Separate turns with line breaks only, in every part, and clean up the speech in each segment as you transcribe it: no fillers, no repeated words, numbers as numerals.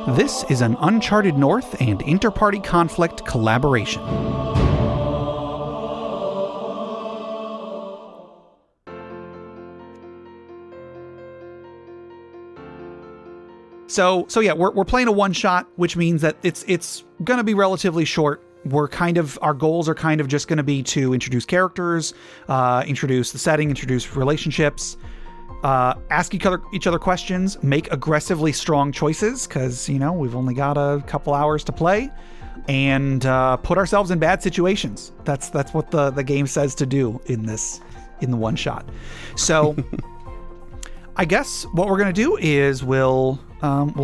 This is an Uncharted North and Interparty Conflict collaboration. So yeah, we're playing a one-shot, which means that it's going to be relatively short. Our goals are kind of just going to be to introduce characters, introduce the setting, introduce relationships, ask each other questions, make aggressively strong choices, because, we've only got a couple hours to play, and put ourselves in bad situations. That's what the game says to do in the one shot. So I guess what we're going to do is we'll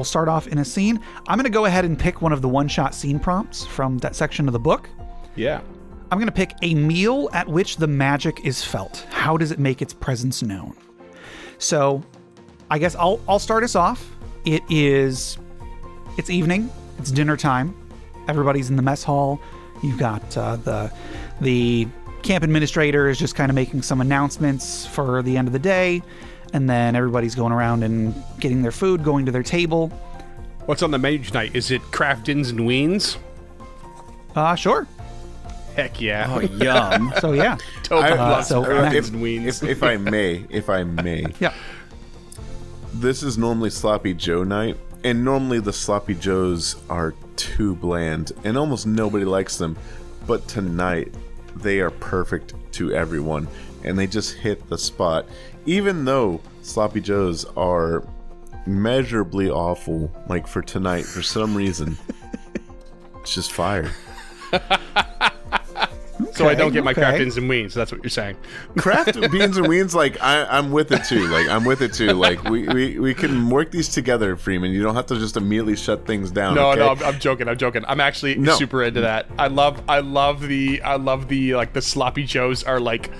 start off in a scene. I'm going to go ahead and pick one of the one-shot scene prompts from that section of the book.
Yeah.
I'm going to pick a meal at which the magic is felt. How does it make its presence known? So I guess I'll start us off. It's evening. It's dinner time. Everybody's in the mess hall. You've got the camp administrator is just kind of making some announcements for the end of the day. And then everybody's going around and getting their food, going to their table.
What's on the menu tonight? Is it Craftins and Weens?
Sure.
Heck yeah.
Oh, yum.
So yeah.
Totally love
so
Craftins and Weens.
If I may.
Yeah.
This is normally Sloppy Joe night, and normally the Sloppy Joes are too bland, and almost nobody likes them. But tonight, they are perfect to everyone, and they just hit the spot. Even though Sloppy Joes are measurably awful, like for tonight, for some reason, it's just fire.
So I don't get my Craftins and Weens. That's what you're saying.
Craft beans and weens, I'm with it too. I'm with it too. We can work these together, Freeman. You don't have to just immediately shut things down.
No,
okay?
no, I'm joking. I'm actually super into that. I love the Sloppy Joes are like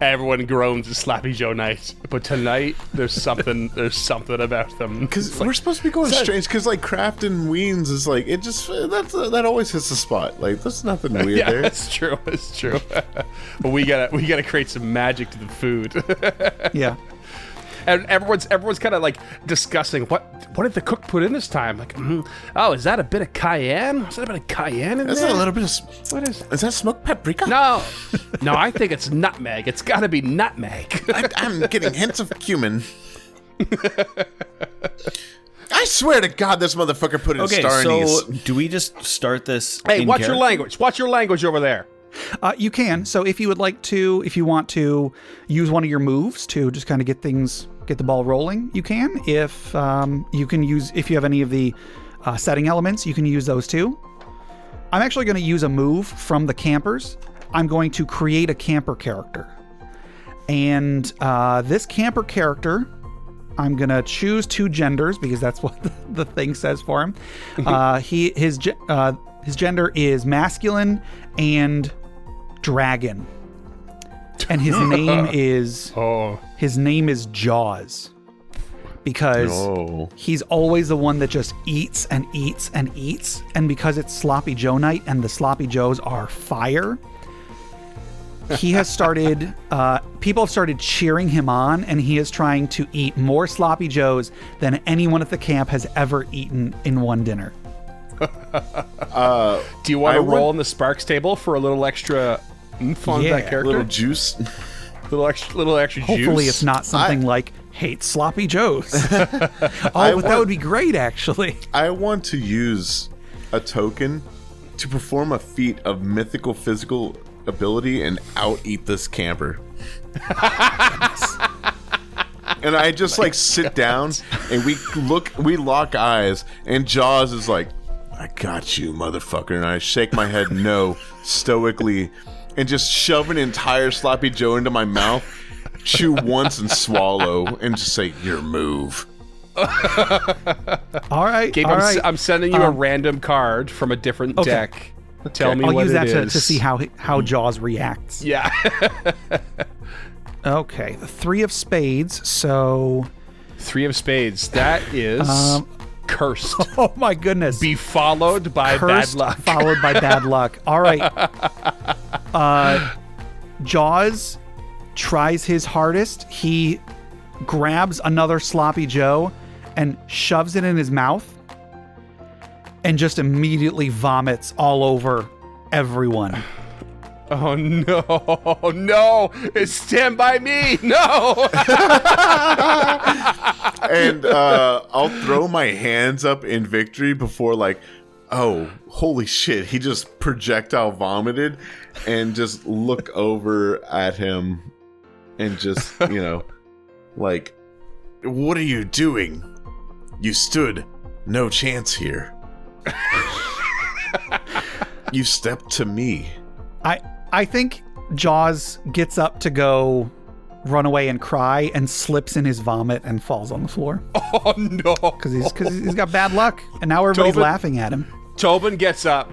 everyone groans at Sloppy Joe night, but tonight there's something about them.
Because we're supposed to be going strange. Because Craft and Weens is that always hits the spot. There's nothing weird
yeah,
there.
It's true. But we gotta create some magic to the food.
Yeah.
And everyone's kind of discussing what did the cook put in this time? Oh, is that a bit of cayenne? Is that a bit of cayenne in
That's
there?
a little bit of.
What is?
Is that smoked paprika?
No, I think it's nutmeg. It's got to be nutmeg.
I'm getting hints of cumin. I swear to God, this motherfucker put in star anise.
So do we just start this?
Hey, watch your language. Watch your language over there.
You can. So if you want to use one of your moves to just kind of get the ball rolling, you can. If you have any of the setting elements, you can use those too. I'm actually going to use a move from the campers. I'm going to create a camper character. And this camper character, I'm going to choose two genders because that's what the thing says for him. His gender is masculine and dragon. And his name is Jaws. Because he's always the one that just eats and eats and eats. And because it's Sloppy Joe night and the Sloppy Joes are fire, he has started, people have started cheering him on, and he is trying to eat more Sloppy Joes than anyone at the camp has ever eaten in one dinner.
Do you want to roll on the Sparks table for a little extra oomph on that character?
Little juice.
little extra juice.
Hopefully it's not something like, hate Sloppy Joes. That would be great, actually.
I want to use a token to perform a feat of mythical physical ability and out-eat this camper. And I just sit down and we lock eyes, and Jaws is like, I got you, motherfucker. And I shake my head no, stoically, and just shove an entire Sloppy Joe into my mouth, chew once and swallow, and just say, your move.
All right.
Gabe, I'm sending you a random card from a different deck. Tell me
I'll
what
use
it
that
is.
to see how Jaws reacts.
Yeah.
Okay, the 3 of spades, so...
3 of spades. That is cursed.
Oh my goodness.
Be followed by
Cursed,
bad luck.
followed by bad luck. All right. Jaws tries his hardest. He grabs another Sloppy Joe and shoves it in his mouth. and just immediately vomits all over everyone.
Oh no! It's Stand By Me! No!
And I'll throw my hands up in victory before like, oh, holy shit, he just projectile vomited, and just look over at him and just, like, what are you doing? You stood no chance here. You stepped to me.
I think Jaws gets up to go run away and cry and slips in his vomit and falls on the floor.
Oh no!
Because he's got bad luck, and now everybody's laughing at him.
Tobin gets up.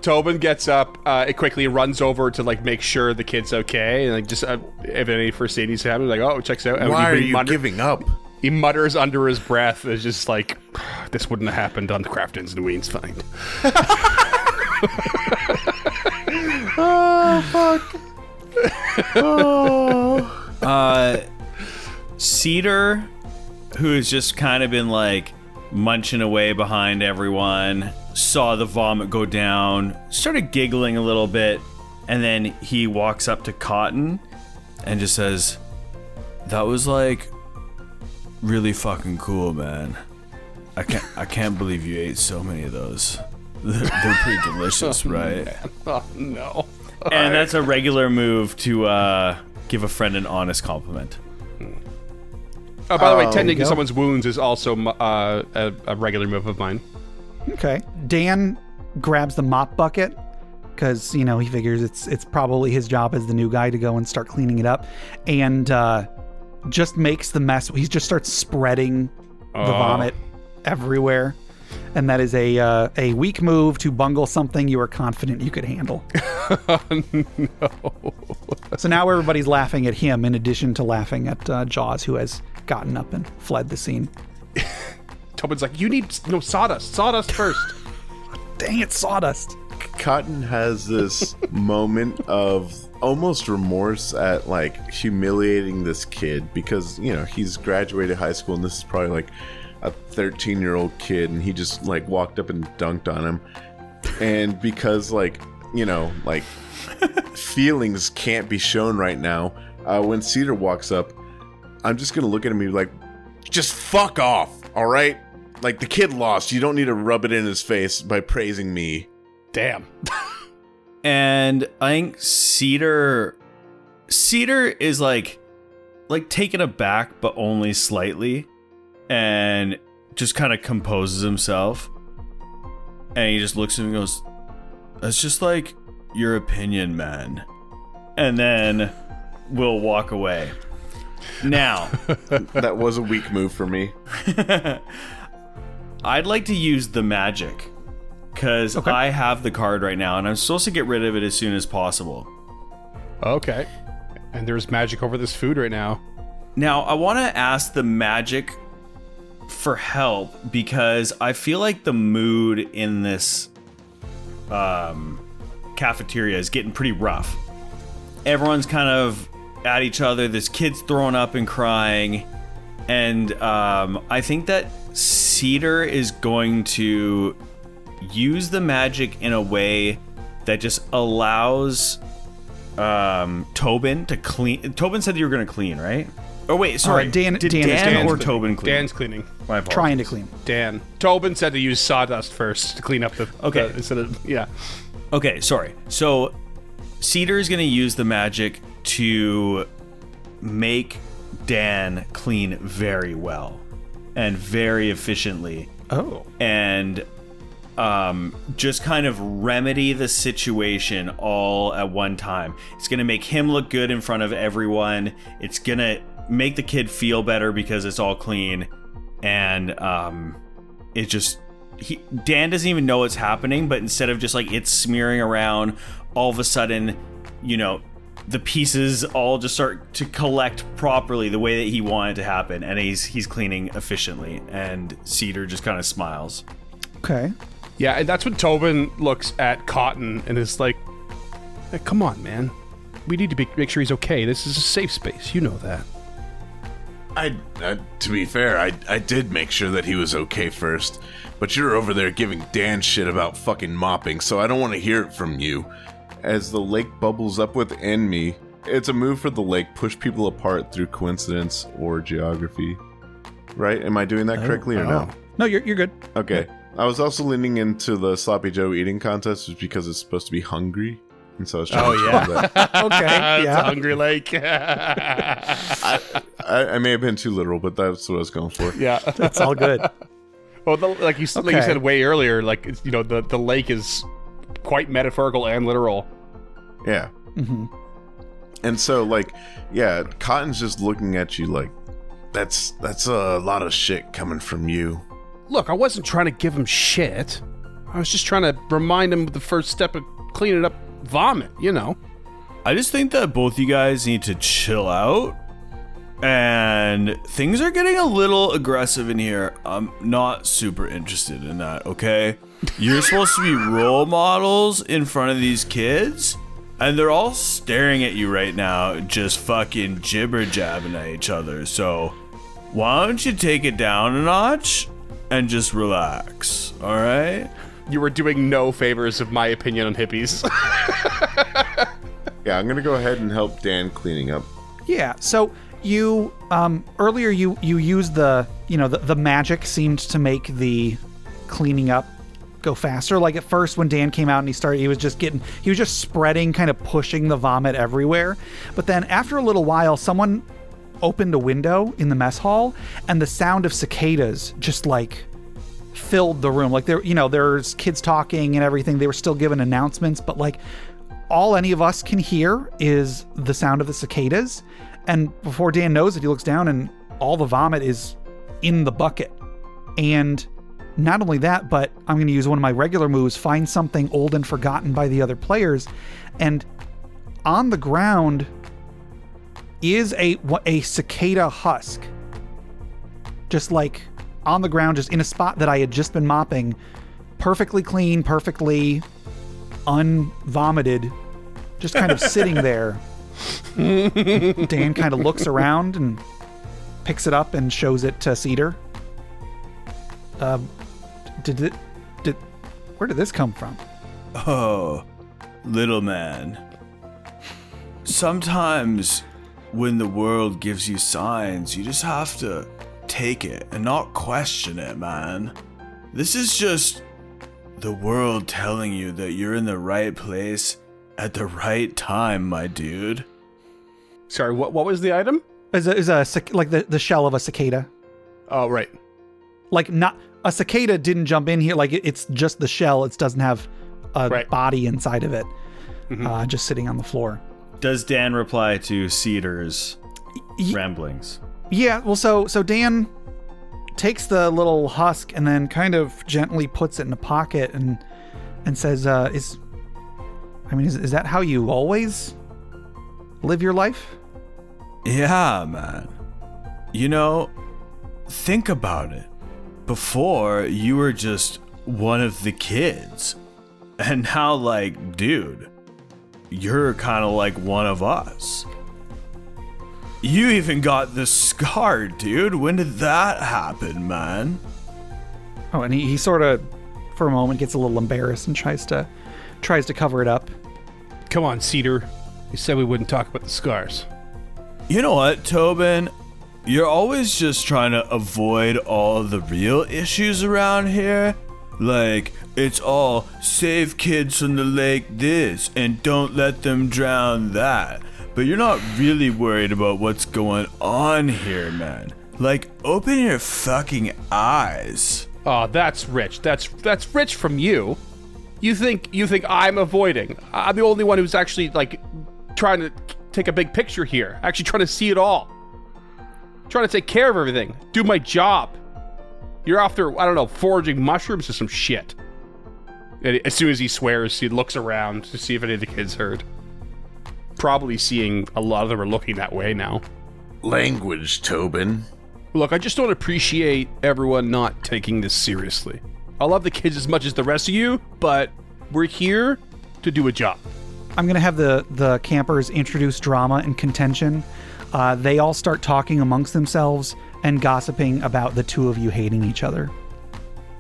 It quickly runs over to like make sure the kid's okay, and like just if any first aid needs to happen, like checks out. And
why are you giving up?
He mutters under his breath, "It's just like this wouldn't have happened on Crafton's and Ween's find."
Oh fuck!
Oh. Cedar, who has just kind of been like munching away behind everyone, saw the vomit go down, started giggling a little bit, and then he walks up to Cotton and just says, "That was like really fucking cool, man. I can't believe you ate so many of those. They're pretty delicious, right?"
Oh no!
And that's a regular move to give a friend an honest compliment.
Oh, by the way, tending to someone's wounds is also a regular move of mine.
Okay. Dan grabs the mop bucket because, he figures it's probably his job as the new guy to go and start cleaning it up, and just makes the mess. He just starts spreading the vomit everywhere. And that is a weak move to bungle something you are confident you could handle.
No.
So now everybody's laughing at him in addition to laughing at Jaws, who has gotten up and fled the scene.
Tobin's like, you need sawdust. Sawdust first.
Dang it, sawdust.
Cotton has this moment of almost remorse at like humiliating this kid because, he's graduated high school and this is probably like a 13-year-old kid, and he just like walked up and dunked on him. And because feelings can't be shown right now, when Cedar walks up, I'm just gonna look at him and be like, just fuck off, all right? Like, the kid lost. You don't need to rub it in his face by praising me.
Damn.
And I think Cedar is like taken aback, but only slightly, and just kind of composes himself. And he just looks at him and goes, "That's just like your opinion, man." And then we'll walk away. Now,
that was a weak move for me.
I'd like to use the magic because I have the card right now and I'm supposed to get rid of it as soon as possible.
Okay. And there's magic over this food right now.
Now, I want to ask the magic for help because I feel like the mood in this cafeteria is getting pretty rough. Everyone's kind of at each other. This kid's throwing up and crying. And I think that Cedar is going to use the magic in a way that just allows Tobin to clean. Tobin said you were going to clean, right? Oh, wait, sorry.
Dan
or Tobin clean?
Dan's cleaning.
My apologies.
Trying to clean.
Dan. Tobin said to use sawdust first to clean up the...
Okay.
Instead of... Yeah.
Okay, sorry. So Cedar is going to use the magic to make Dan clean very well and very efficiently.
Oh.
And just kind of remedy the situation all at one time. It's going to make him look good in front of everyone. It's going to make the kid feel better because it's all clean. And it just... Dan doesn't even know what's happening, but instead of just like it's smearing around, all of a sudden, the pieces all just start to collect properly the way that he wanted to happen, and he's cleaning efficiently, and Cedar just kind of smiles.
Okay.
Yeah, and that's when Tobin looks at Cotton and is like, hey, come on, man. We need to make sure he's okay. This is a safe space. You know that.
To be fair, I did make sure that he was okay first. But you're over there giving Dan shit about fucking mopping, so I don't want to hear it from you. As the lake bubbles up within me, it's a move for the lake, push people apart through coincidence or geography. Right? Am I doing that correctly or no?
No, you're good.
Okay. I was also leaning into the Sloppy Joe eating contest just because it's supposed to be hungry. And so I was trying to that.
Okay,
It's
yeah.
a hungry lake.
I may have been too literal, but that's what I was going for.
Yeah.
That's all good.
Well, like you said way earlier, like it's, the lake is quite metaphorical and literal.
Yeah.
Mm-hmm.
And so, like, yeah, Cotton's just looking at you like, that's a lot of shit coming from you.
Look, I wasn't trying to give him shit. I was just trying to remind him of the first step of cleaning up vomit,
I just think that both you guys need to chill out. And things are getting a little aggressive in here. I'm not super interested in that, okay? You're supposed to be role models in front of these kids, and they're all staring at you right now, just fucking jibber-jabbing at each other. So why don't you take it down a notch and just relax, all right?
You were doing no favors of my opinion on hippies.
Yeah, I'm gonna go ahead and help Dan cleaning up.
Yeah. So you earlier you used the magic seemed to make the cleaning up go faster. Like at first when Dan came out and he was just spreading, kind of pushing the vomit everywhere. But then after a little while, someone opened a window in the mess hall and the sound of cicadas just like filled the room. Like there's kids talking and everything. They were still giving announcements, but like all any of us can hear is the sound of the cicadas. And before Dan knows it, he looks down and all the vomit is in the bucket. And not only that, but I'm going to use one of my regular moves, find something old and forgotten by the other players. And on the ground is a cicada husk. Just like on the ground, just in a spot that I had just been mopping, perfectly clean, perfectly unvomited, just kind of sitting there. Dan kind of looks around and picks it up and shows it to Cedar. Where did this come from?
Oh, little man. Sometimes when the world gives you signs, you just have to take it and not question it, man. This is just the world telling you that you're in the right place at the right time, my dude.
Sorry, what was the item?
Is like the shell of a cicada.
Oh, right.
Like not a cicada didn't jump in here. Like it's just the shell. It doesn't have a body inside of it. Mm-hmm. Just sitting on the floor.
Does Dan reply to Cedar's ramblings?
Yeah. Well, so Dan takes the little husk and then kind of gently puts it in a pocket and says, "Is that how you always live your life?"
Yeah, man. Think about it. Before, you were just one of the kids. And now, like, dude, you're kind of like one of us. You even got the scar, dude. When did that happen, man?
Oh, and he sort of, for a moment, gets a little embarrassed and tries to cover it up.
Come on, Cedar. You said we wouldn't talk about the scars.
You know what, Tobin? You're always just trying to avoid all the real issues around here. Like, it's all save kids from the lake this and don't let them drown that. But you're not really worried about what's going on here, man. Like, open your fucking eyes.
Oh, that's rich. That's rich from you. You think I'm avoiding? I'm the only one who's actually like trying to take a big picture here. Actually trying to see it all. Trying to take care of everything. Do my job. You're off there, I don't know, foraging mushrooms or some shit. And as soon as he swears, he looks around to see if any of the kids heard. Probably seeing a lot of them are looking that way now.
Language, Tobin.
Look, I just don't appreciate everyone not taking this seriously. I love the kids as much as the rest of you, but we're here to do a job.
I'm going to have the campers introduce drama and contention. they all start talking amongst themselves and gossiping about the two of you hating each other.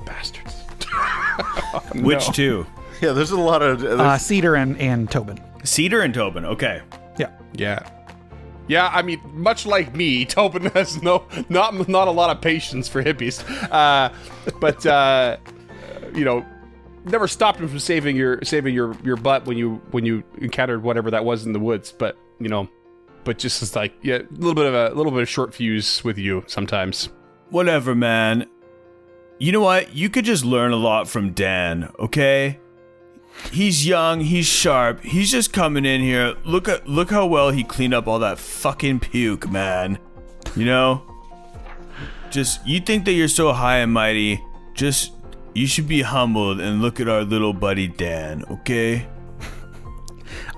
Bastards.
Which two?
Yeah, there's a lot of...
Cedar and Tobin.
Cedar and Tobin. Okay.
Yeah. Yeah, I mean, much like me, Tobin has not a lot of patience for hippies. But never stopped him from saving your butt when you encountered whatever that was in the woods. But just as like, yeah, a little bit of short fuse with you sometimes.
Whatever, man. You know what? You could just learn a lot from Dan, okay? He's young, he's sharp, he's just coming in here. Look how well he cleaned up all that fucking puke, man. You know? Just, you think that you're so high and mighty, just, you should be humbled and look at our little buddy Dan, okay?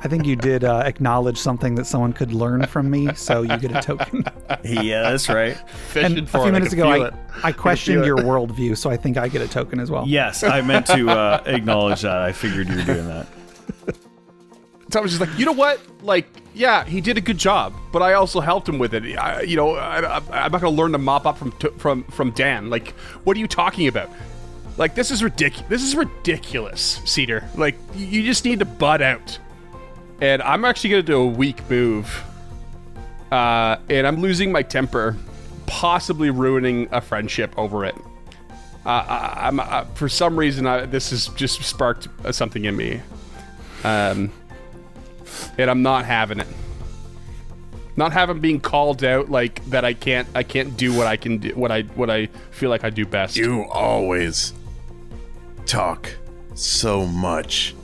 I think you did acknowledge something that someone could learn from me, so you get a token.
Yeah, that's right.
And a few minutes ago, I questioned your worldview, so I think I get a token as well.
Yes, I meant to acknowledge that. I figured you were doing that.
Tom was just like, you know what? Like, yeah, he did a good job, but I also helped him with it. I'm not going to learn to mop up from Dan. Like, what are you talking about? Like, this is ridiculous. This is ridiculous, Cedar. Like, you just need to butt out. And I'm actually going to do a weak move. And I'm losing my temper, possibly ruining a friendship over it. For some reason, this has just sparked something in me. And I'm not having it. Not having being called out like that. I can't do what I can do, what I feel like I do best.
You always talk so much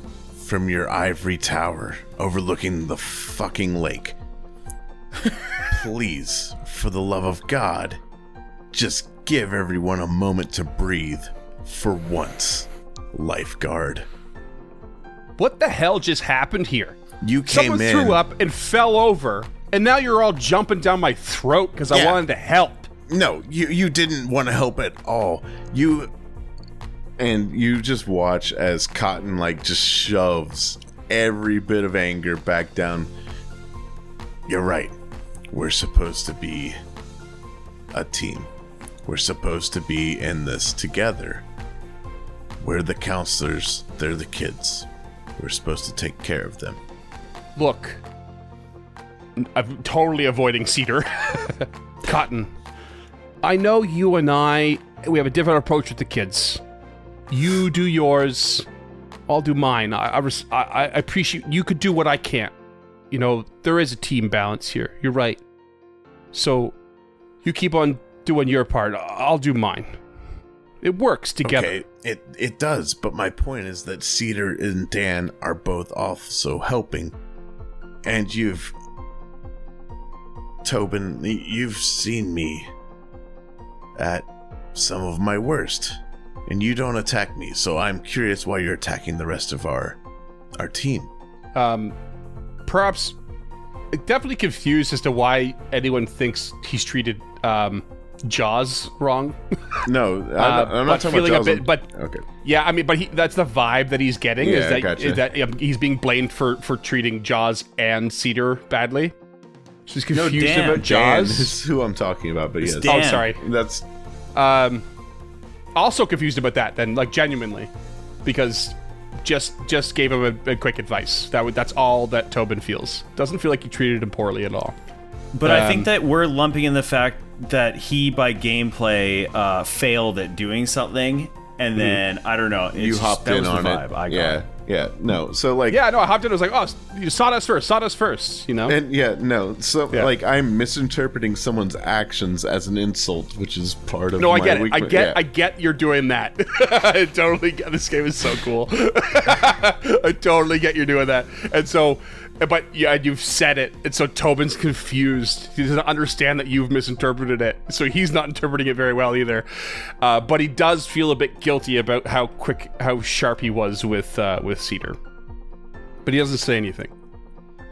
from your ivory tower overlooking the fucking lake. Please, for the love of God, just give everyone a moment to breathe for once, lifeguard.
What the hell just happened here?
You came
Someone
in.
threw up and fell over, and now you're all jumping down my throat because I wanted to help.
No, you didn't want to help at all. You just watch as Cotton just shoves every bit of anger back down. You're right. We're supposed to be a team. We're supposed to be in this together. We're the counselors. They're the kids. We're supposed to take care of them.
Look, I'm totally avoiding Cedar. Cotton, I know you and we have a different approach with the kids. You do yours, I'll do mine. I appreciate you could do what I can't. There is a team balance here. You're right. So you keep on doing your part. I'll do mine. It works together.
Okay, it does, but my point is that Cedar and Dan are both also helping. And Tobin, you've seen me at some of my worst. And you don't attack me, so I'm curious why you're attacking the rest of our team.
Perhaps definitely confused as to why anyone thinks he's treated Jaws wrong.
No, I'm not talking about Jaws.
Okay. Yeah, I mean, but that's the vibe that he's getting.
Yeah,
is that he's being blamed for treating Jaws and Cedar badly. So he's confused about Jaws.
Dan is who I'm talking about, but yes.
Dan.
Oh, sorry.
That's
also confused about that. Then, genuinely, because just gave him a quick advice. That's all that Tobin feels. Doesn't feel like he treated him poorly at all.
But I think that we're lumping in the fact that he, by gameplay, failed at doing something, and then I don't know.
You hopped in on it. Yeah. No. So
Yeah. No. I hopped in. I was like, oh, you sawdust first.
And no. So I'm misinterpreting someone's actions as an insult, which is part of.
No, I get it. I get you're doing that. I totally get. This game is so cool. I totally get you're doing that, and so. But yeah, you've said it, and so Tobin's confused. He doesn't understand that you've misinterpreted it, so he's not interpreting it very well either. But he does feel a bit guilty about how sharp he was with Cedar. But he doesn't say anything.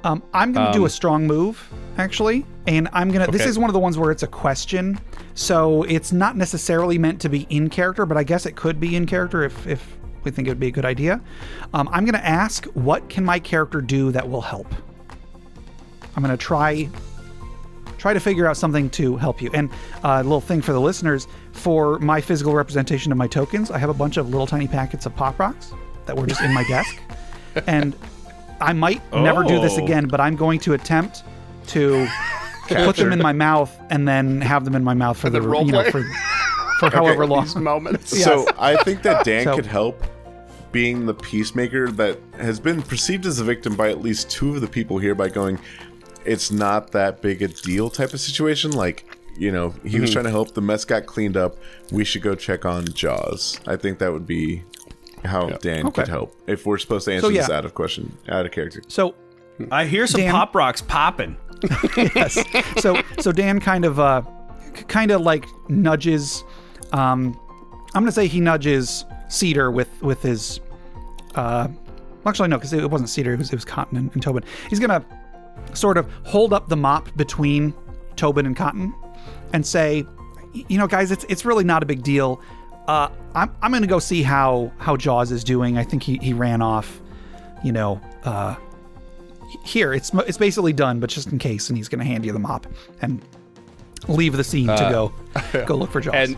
I'm going to do a strong move, actually, and I'm going to.
Okay.
This is one of the ones where it's a question, so it's not necessarily meant to be in character, but I guess it could be in character if we think it would be a good idea. I'm going to ask, what can my character do that will help? I'm going to try try to figure out something to help you. And a little thing for the listeners, for my physical representation of my tokens, I have a bunch of little tiny packets of Pop Rocks that were just in my desk. And I might never do this again, but I'm going to attempt to put them in my mouth and then have them in my mouth for for however long.
These moments.
Yes.
So I think that Dan could help, being the peacemaker that has been perceived as a victim by at least two of the people here, by going, it's not that big a deal type of situation. Like, he was trying to help, the mess got cleaned up, we should go check on Jaws. I think that would be how Dan could help, if we're supposed to answer this out of character.
So
I hear some
Dan,
Pop Rocks popping.
Yes. So Dan kind of like nudges. I'm gonna say he nudges Cedar with his. Actually, no, because it wasn't Cedar. It was Cotton and Tobin. He's gonna sort of hold up the mop between Tobin and Cotton, and say, guys, it's really not a big deal. I'm gonna go see how Jaws is doing. I think he ran off. Here, it's basically done, but just in case, and he's going to hand you the mop and leave the scene to go look for Jaws.
And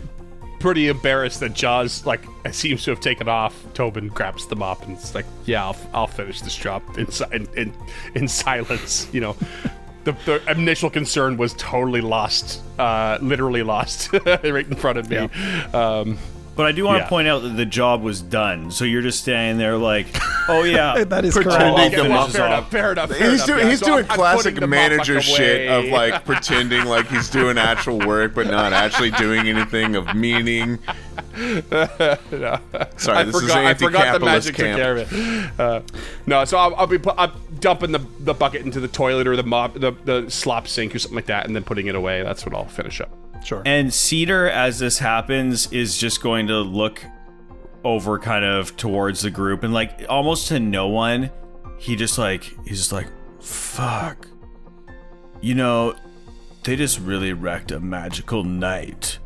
pretty embarrassed that Jaws seems to have taken off. Tobin grabs the mop and it's like, yeah, I'll finish this job in silence. The initial concern was totally lost, literally lost, right in front of me.
Yeah. But I do want to point out that the job was done. So you're just standing there like, oh yeah,
that is
pretending
correct.
Fair enough.
He's doing
I'm
classic
putting the mop
manager shit
away.
of pretending like he's doing actual work, but not actually doing anything of meaning. Sorry, this is
I forgot the
anti-capitalist
magic took care
camp.
of it. No, so I'm dumping the bucket into the toilet or the mop, the slop sink or something like that, and then putting it away. That's what I'll finish up.
Sure.
And Cedar, as this happens, is just going to look over kind of towards the group and almost to no one. He's just like, fuck. They just really wrecked a magical night.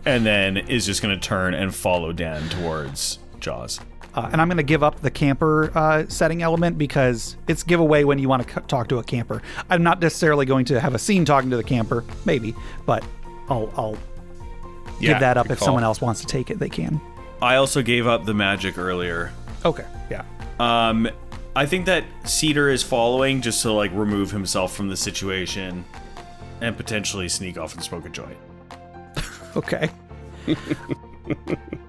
And then is just going to turn and follow Dan towards Jaws.
And I'm going to give up the camper setting element because it's giveaway when you want to talk to a camper. I'm not necessarily going to have a scene talking to the camper, maybe, but I'll give that up if someone else wants to take it, they can.
I also gave up the magic earlier.
Okay, yeah.
I think that Cedar is following just to remove himself from the situation and potentially sneak off and smoke a joint.
Okay.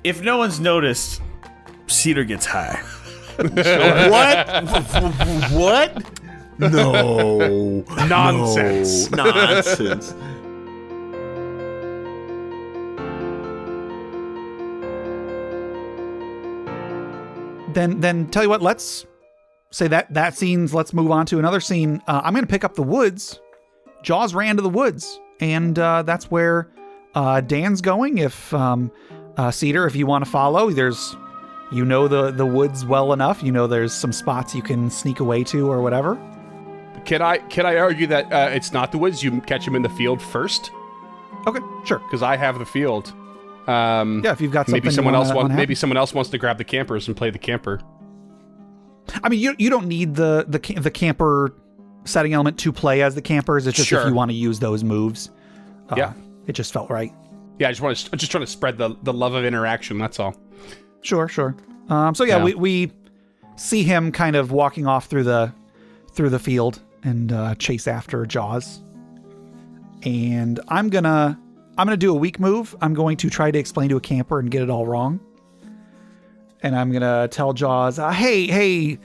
If no one's noticed, Cedar gets high.
What? No.
Nonsense.
No. Nonsense.
Then tell you what, let's say that scene's, let's move on to another scene. I'm going to pick up the woods. Jaws ran to the woods, and that's where Dan's going. If Cedar, if you want to follow, there's, the woods well enough. There's some spots you can sneak away to or whatever.
Can I argue that it's not the woods? You catch him in the field first.
Okay, sure.
Because I have the field.
Yeah, if you've got something,
maybe someone else wants to grab the campers and play the camper.
I mean, you don't need the camper setting element to play as the campers. It's just if you want to use those moves. It just felt right.
Yeah, I'm just trying to spread the love of interaction. That's all.
Sure. We see him kind of walking off through the field and chase after Jaws. And I'm gonna do a weak move. I'm going to try to explain to a camper and get it all wrong. And I'm gonna tell Jaws, hey,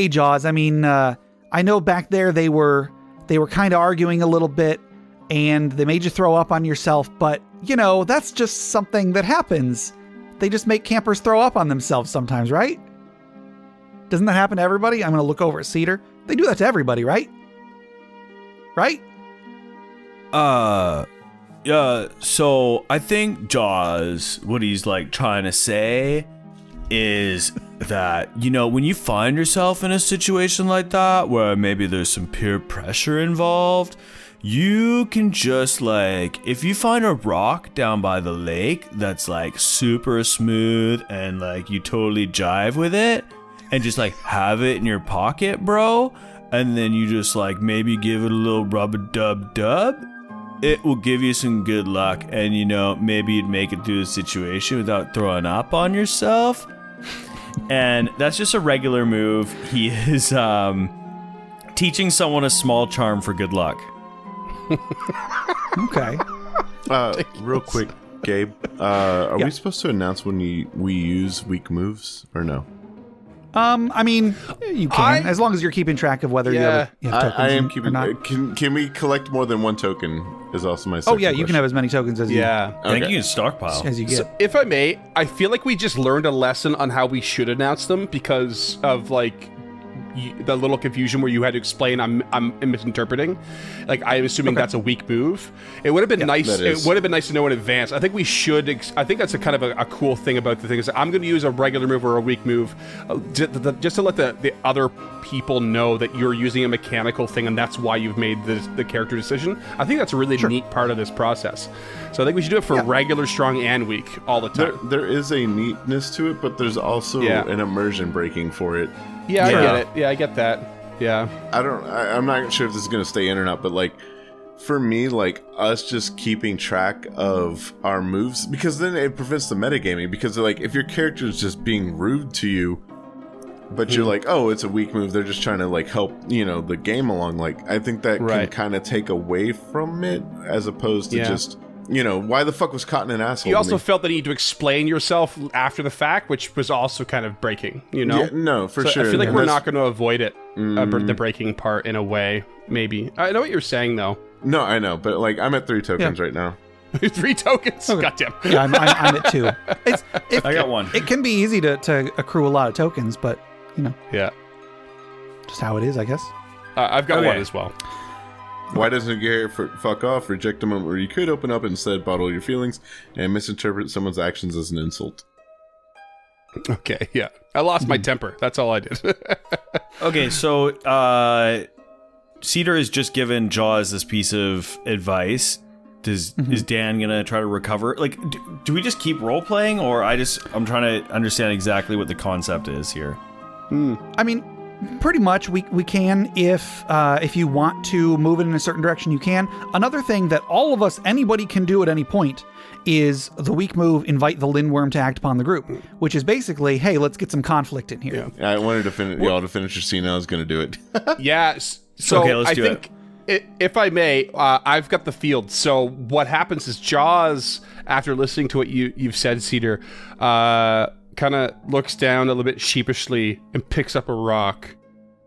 Jaws. I mean, I know back there they were kind of arguing a little bit, and they made you throw up on yourself. But that's just something that happens. They just make campers throw up on themselves sometimes, right? Doesn't that happen to everybody? I'm gonna look over at Cedar. They do that to everybody, right? Right?
Yeah, so I think Jaws, what he's trying to say is that, when you find yourself in a situation like that, where maybe there's some peer pressure involved, you can just if you find a rock down by the lake that's super smooth and you totally jive with it and just have it in your pocket, bro, and then you just maybe give it a little rub-a-dub-dub, it will give you some good luck, and maybe you'd make it through the situation without throwing up on yourself. And that's just a regular move. He is teaching someone a small charm for good luck.
Okay.
Real quick, Gabe, are we supposed to announce when we use weak moves or no?
I mean, you can, as long as you're keeping track of whether you have tokens
I am
or
keeping.
not.
Can we collect more than one token? Is also my
Oh
second
yeah, you
question.
can have as many tokens as
I think you can stockpile.
as you get.
So, if I may, I feel like we just learned a lesson on how we should announce them because of the little confusion where you had to explain I'm misinterpreting. Like I'm assuming that's a weak move. It would have been nice. It would have been nice to know in advance. I think we should. I think that's a kind of a cool thing about the thing is I'm going to use a regular move or a weak move, just to let the other people know that you're using a mechanical thing and that's why you've made the character decision. I think that's a really neat part of this process. So I think we should do it for regular, strong, and weak all the time.
There is a neatness to it, but there's also an immersion breaking for it.
Yeah, I get it. Yeah, I get that. Yeah.
I'm not sure if this is going to stay in or not, but like for me, like us just keeping track of our moves, because then it prevents the metagaming, because like if your character is just being rude to you, but you're like, oh, it's a weak move, they're just trying to like help, the game along. Like I think that can kind of take away from it as opposed to just, why the fuck was Cotton an asshole?
You also felt the need to explain yourself after the fact, which was also kind of breaking, Yeah,
no, for sure.
I feel like we're not going to avoid it, the breaking part in a way, maybe. I know what you're saying, though.
No, I know, but like I'm at 3 tokens right now.
3 tokens? Okay. Goddamn.
Yeah, I'm at 2.
I got 1.
It can be easy to accrue a lot of tokens, but,
Yeah.
just how it is, I guess.
I've got 1 as well.
Why doesn't it get fuck off? Reject a moment where you could open up and instead bottle your feelings and misinterpret someone's actions as an insult.
Okay, yeah. I lost my temper. That's all I did.
Okay, so Cedar has just given Jaws this piece of advice. Is Dan gonna try to recover? Like, do we just keep role playing, or I'm trying to understand exactly what the concept is here.
I mean, pretty much we can if you want to move it in a certain direction, you can. Another thing that anybody can do at any point is the weak move, invite the Lindworm to act upon the group, which is basically, hey, let's get some conflict in here.
Yeah. I wanted to y'all to finish your scene. I was going to do it.
Yes. So
okay, let's
I
do
think if I may, I've got the field. So what happens is Jaws, after listening to what you've said, Cedar, kind of looks down a little bit sheepishly and picks up a rock.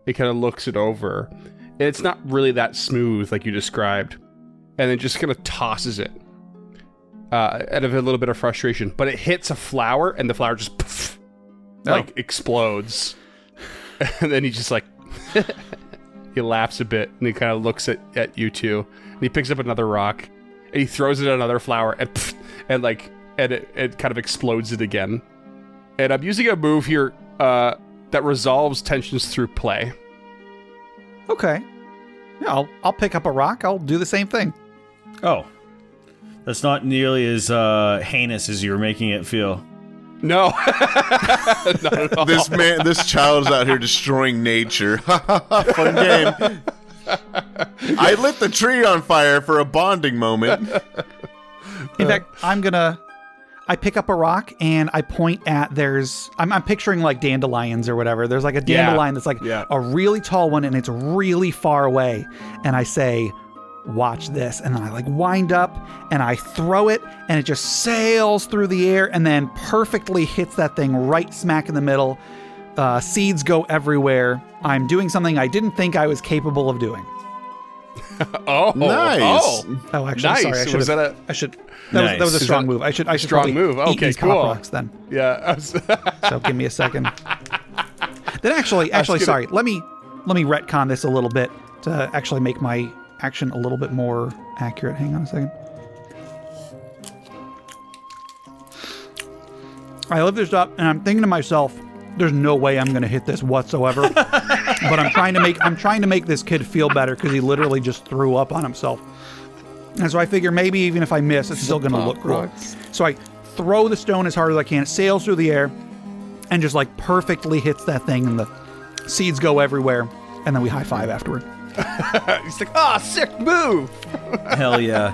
It kind of looks it over. And it's not really that smooth like you described. And then just kind of tosses it out of a little bit of frustration. But it hits a flower and the flower just poof, explodes. And then he just like... he laughs a bit and he kind of looks at you two. And he picks up another rock and he throws it at another flower and poof, and it kind of explodes it again. And I'm using a move here that resolves tensions through play.
Okay. Yeah, I'll pick up a rock. I'll do the same thing.
Oh. That's not nearly as heinous as you were making it feel.
No. Not at all.
This child's out here destroying nature. Fun game. I lit the tree on fire for a bonding moment.
In fact, I pick up a rock and I point at I'm picturing like dandelions or whatever. There's like a dandelion that's like a really tall one and it's really far away. And I say, watch this. And then I like wind up and I throw it and it just sails through the air and then perfectly hits that thing right smack in the middle. Seeds go everywhere. I'm doing something I didn't think I was capable of doing.
Oh,
nice.
Oh, actually,
nice.
sorry. That was a strong move. I should
strong move.
Eat
Okay,
these
cool.
Pop Rocks then.
Yeah.
So give me a second. Then actually, sorry. Let me retcon this a little bit to actually make my action a little bit more accurate. Hang on a second. I lift this up and I'm thinking to myself, there's no way I'm going to hit this whatsoever. But I'm trying to make this kid feel better because he literally just threw up on himself. And so I figure maybe even if I miss, it's still going to look cool. So I throw the stone as hard as I can. It sails through the air and just like perfectly hits that thing and the seeds go everywhere. And then we high five afterward.
He's like, "Ah, sick move."
Hell yeah.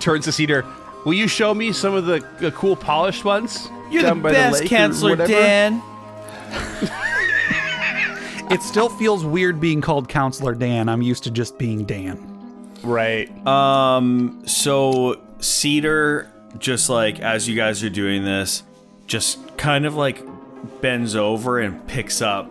Turns to Cedar. Will you show me some of the cool polished ones?
You're the
down by
best,
lake or
Counselor
whatever?"
Dan.
It still feels weird being called Counselor Dan. I'm used to just being Dan.
Right.
So Cedar, just like as you guys are doing this, just kind of like bends over and picks up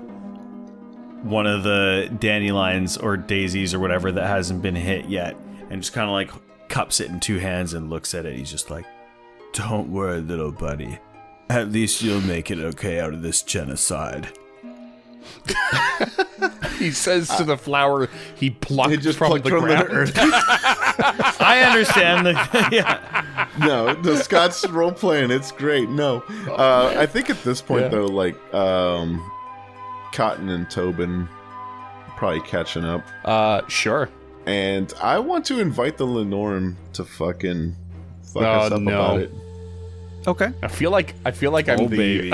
one of the dandelions or daisies or whatever that hasn't been hit yet, and just kind of like cups it in two hands and looks at it. He's just like, "Don't worry, little buddy. At least you'll make it okay out of this genocide."
He says to the flower he plucked
He just
from
plucked
the
from
ground.
the earth.
I understand yeah.
No, the Scott's role playing. It's great. No, I think at this point though, like Cotton and Tobin probably catching up.
Sure.
And I want to invite the Lenorum to fucking fuck us up about it.
Okay.
I feel like I'm the
baby.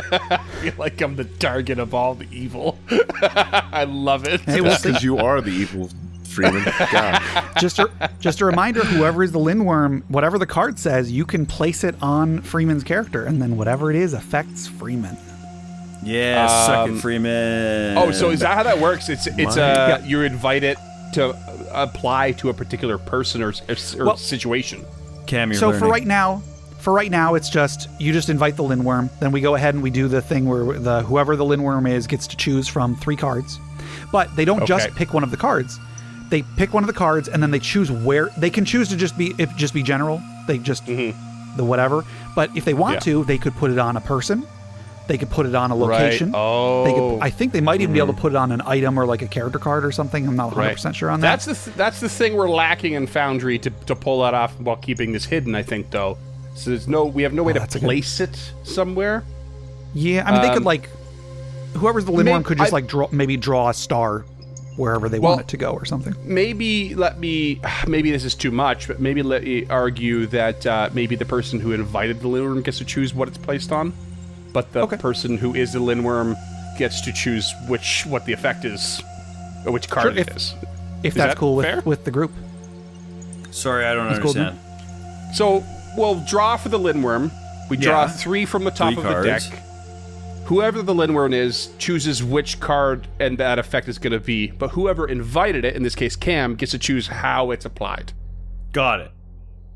I feel like I'm the target of all the evil. I love it.
Hey, we'll see.
Because you are the evil Freeman. God.
Just a reminder, whoever is the Lindworm, whatever the card says, you can place it on Freeman's character, and then whatever it is affects Freeman.
Yeah, suck it, Freeman.
Oh, so is that how that works? It's you invite it to apply to a particular person or situation.
Cam, you're
So
learning.
for right now, it's just you just invite the Lindworm. Then we go ahead and we do the thing where whoever the Lindworm is gets to choose from 3 cards. But they don't just pick one of the cards. They pick one of the cards and then they choose where they can choose to just be general. They just the whatever. But if they want to, they could put it on a person. They could put it on a location.
Right. Oh.
I think they might even be able to put it on an item or like a character card or something. I'm not 100% sure on that.
That's the thing we're lacking in Foundry to pull that off while keeping this hidden, I think, though. So we have no way to place it somewhere.
Yeah, I mean they could like whoever's the Lindworm could just draw a star wherever they want it to go or something.
Maybe this is too much, but maybe let me argue that maybe the person who invited the Lindworm gets to choose what it's placed on, but the person who is the Lindworm gets to choose what the effect is, or which card it is.
If that's
that
cool
fair?
with the group.
Sorry, I don't understand.
So we'll draw for the Lindworm. We draw 3 from the top
3
of the deck.
cards.
Whoever the Lindworm is chooses which card and that effect is going to be, but whoever invited it, in this case Cam, gets to choose how it's applied.
Got it.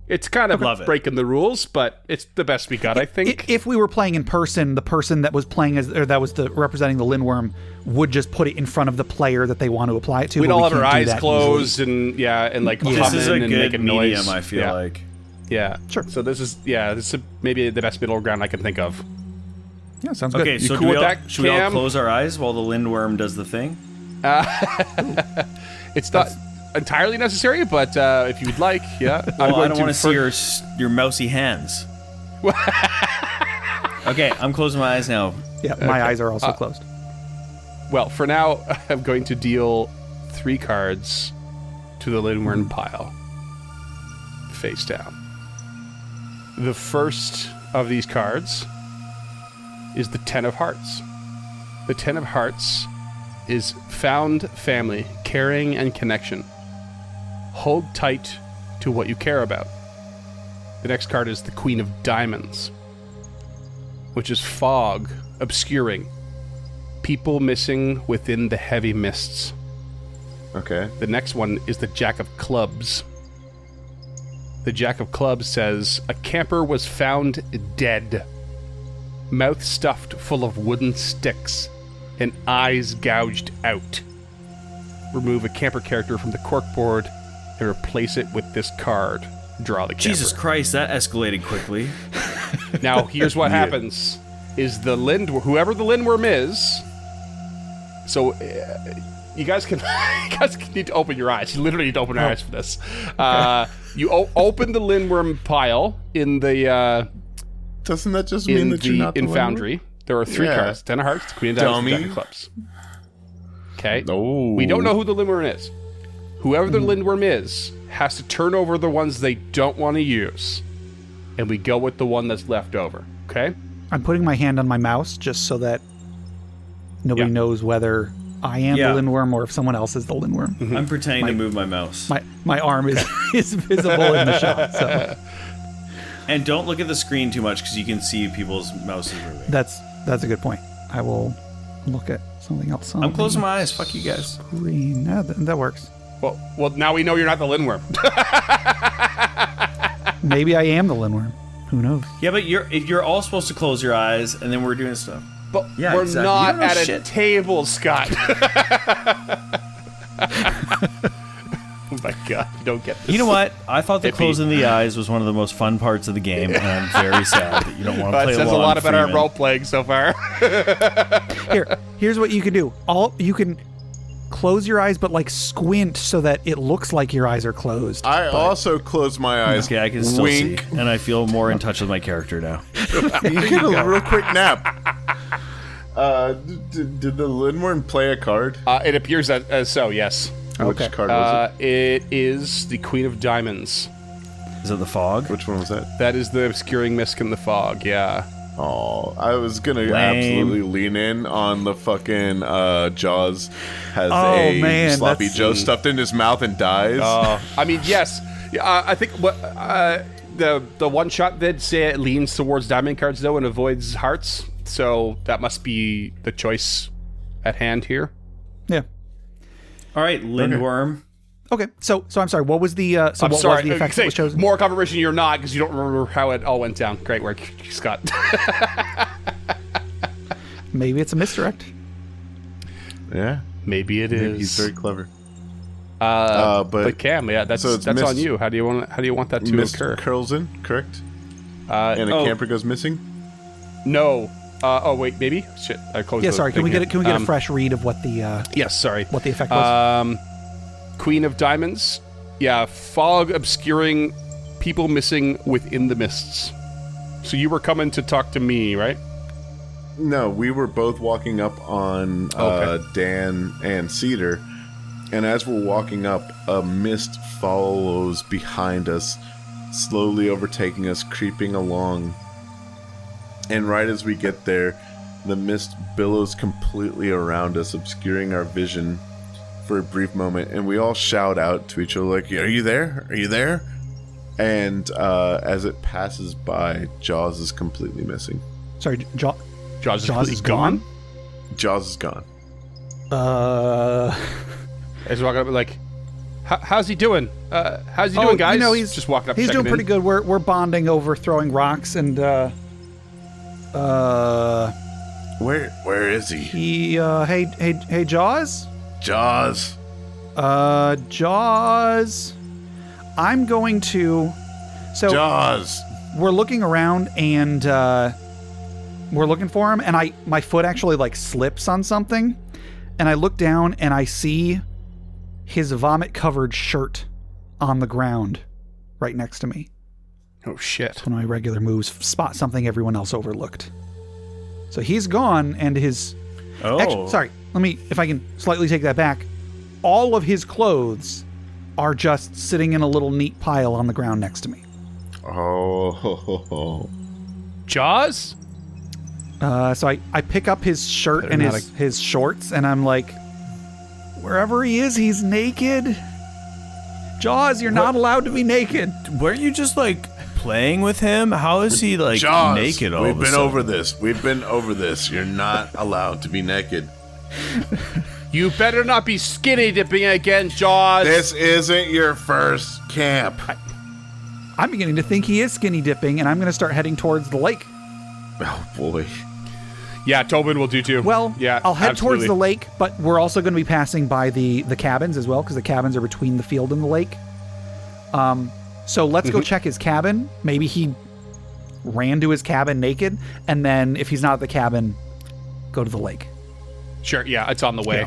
It's kind of breaking the rules, but it's the best we got, I think.
If we were playing in person, the person that was playing that was representing the Lindworm would just put it in front of the player that they want to apply it to.
We'd all have our
can't do
eyes
that
closed
easily.
and like
This
humming
is a
and
good
making noise.
medium, I feel like.
Yeah,
Sure.
So this is maybe the best middle ground I can think of.
Yeah, sounds good.
Okay, so
cool with that,
should we all
Cam?
close our eyes while the Lindworm does the thing?
It's not entirely necessary, but if you would like,
Well, I don't want to see your mousy hands. Okay, I'm closing my eyes now.
Yeah, my eyes are also closed.
Well, for now, I'm going to deal 3 cards to the Lindworm pile, face down. The first of these cards is the 10 of Hearts. The 10 of Hearts is found family, caring, and connection. Hold tight to what you care about. The next card is the Queen of Diamonds, which is fog, obscuring, people missing within the heavy mists.
Okay.
The next one is the Jack of Clubs. The Jack of Clubs says, a camper was found dead, mouth stuffed full of wooden sticks, and eyes gouged out. Remove a camper character from the corkboard and replace it with this card. Draw the camper.
Jesus Christ, that escalated quickly.
Now, here's what happens: is whoever the Lindworm is. So, you guys need to open your eyes. You literally need to open your eyes for this. You open the Lindworm pile in the.
Doesn't that just mean that you're not the
in
Lindworm?
Foundry? There are 3 cards: 10 of Hearts, Queen of Diamonds, and Jack of Clubs. Okay.
Oh.
We don't know who the Lindworm is. Whoever the Lindworm is has to turn over the ones they don't want to use, and we go with the one that's left over. Okay.
I'm putting my hand on my mouse just so that nobody knows whether I am the Lindworm or if someone else is the Lindworm.
I'm pretending to move my mouse.
My arm is visible in the shot. So.
And don't look at the screen too much because you can see people's mouses moving.
That's a good point. I will look at something else.
I'm closing my eyes. Fuck you guys.
Screen. No, that works.
Well, now we know you're not the Lindworm.
Maybe I am the Lindworm. Who knows?
Yeah, but you're all supposed to close your eyes, and then we're doing stuff.
But we're not at a table, Scott. Oh my god, you don't get this.
You know what? I thought that closing the eyes was one of the most fun parts of the game, and I'm very sad that you don't want to play along.
That says a lot about our role-playing so far.
Here's what you can do. You can close your eyes, but like squint so that it looks like your eyes are closed.
I also close my eyes.
Okay, I can still see, and I feel more in touch with my character now.
You get a real quick nap. Did the Lindworm play a card?
It appears as so, yes.
Okay.
Which card was it?
It is the Queen of Diamonds.
Is it the fog?
Which one was that?
That is the Obscuring Mist in the Fog, yeah.
Oh, I was gonna absolutely lean in on the fucking Jaws has Sloppy Joe stuffed in his mouth and dies.
I mean, yes. I think what the one shot did say it leans towards diamond cards though and avoids hearts, so that must be the choice at hand here.
Yeah.
All right, Lindworm.
Okay, so I'm sorry. What was the was the effect that was chosen?
More confirmation you're not because you don't remember how it all went down. Great work, Scott.
Maybe it's a misdirect.
Yeah,
maybe it is.
He's very clever.
But Cam, yeah, that's on you. How do you want that to occur?
Curls in, correct? And a camper goes missing.
No. Oh wait, maybe. Shit, I closed.
Yeah, sorry. Can we get a fresh read of what the?
Yes, sorry.
What the effect was?
Queen of Diamonds. Yeah, fog obscuring people missing within the mists. So you were coming to talk to me, right?
No, we were both walking up on Dan and Cedar, and as we're walking up, a mist follows behind us, slowly overtaking us, creeping along. And right as we get there, the mist billows completely around us, obscuring our vision for a brief moment, and we all shout out to each other like, "Are you there? Are you there?" And as it passes by, Jaws is completely missing.
Sorry,
Jaws is gone?
Jaws is gone.
As we're walking up, like, how's he doing? How's he doing, guys?
He's
just walking up.
He's doing pretty good. We're bonding over throwing rocks and.
Where is he?
Hey, Jaws?
Jaws.
Jaws. I'm going to... So
Jaws.
We're looking around and we're looking for him, and my foot actually like slips on something, and I look down and I see his vomit-covered shirt on the ground right next to me.
Oh shit.
It's one of my regular moves. Spot something everyone else overlooked. So he's gone, and his...
Oh.
Actually, sorry. If I can slightly take that back. All of his clothes are just sitting in a little neat pile on the ground next to me.
Oh.
Jaws?
So I pick up his shirt and his shorts, and I'm like, wherever he is, he's naked. Jaws, you're not allowed to be naked.
Weren't you just like playing with him? How is he like
Jaws,
naked all
we've
of a
been
sudden?
over this. We've been over this. You're not allowed to be naked.
You better not be skinny dipping again, Jaws.
This isn't your first camp.
I'm beginning to think he is skinny dipping, and I'm going to start heading towards the lake.
Oh boy.
Yeah, Tobin will do too.
Well,
yeah,
I'll head
absolutely.
towards the lake, but we're also going to be passing by the cabins as well, because the cabins are between the field and the lake. So let's go check his cabin. Maybe he ran to his cabin naked, and then if he's not at the cabin, go to the lake.
Sure, yeah, it's on the way.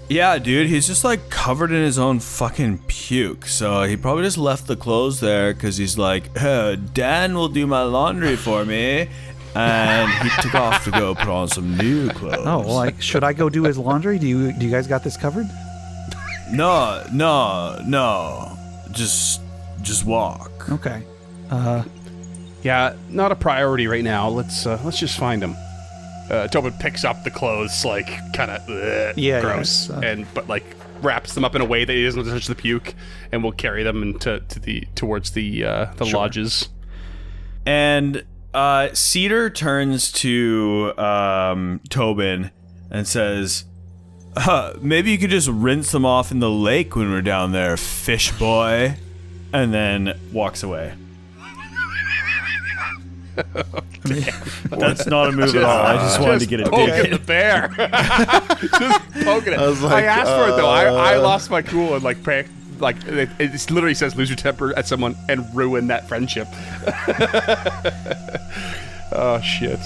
Yeah, dude, he's just like covered in his own fucking puke. So he probably just left the clothes there because he's like, Dan will do my laundry for me. And he took off to go put on some new clothes.
Oh, well, should I go do his laundry? Do you guys got this covered?
No. Just walk.
Okay.
Yeah, not a priority right now. Let's just find him. Tobin picks up the clothes, like kind of gross, but like wraps them up in a way that he doesn't touch the puke, and will carry them towards the lodges.
And Cedar turns to Tobin and says, maybe you could just rinse them off in the lake when we're down there, fish boy. And then walks away. That's not a move at all. I just wanted to get it
poking the bear. Just poking it. I asked for it though. I lost my cool and it literally says lose your temper at someone and ruin that friendship. Oh shit.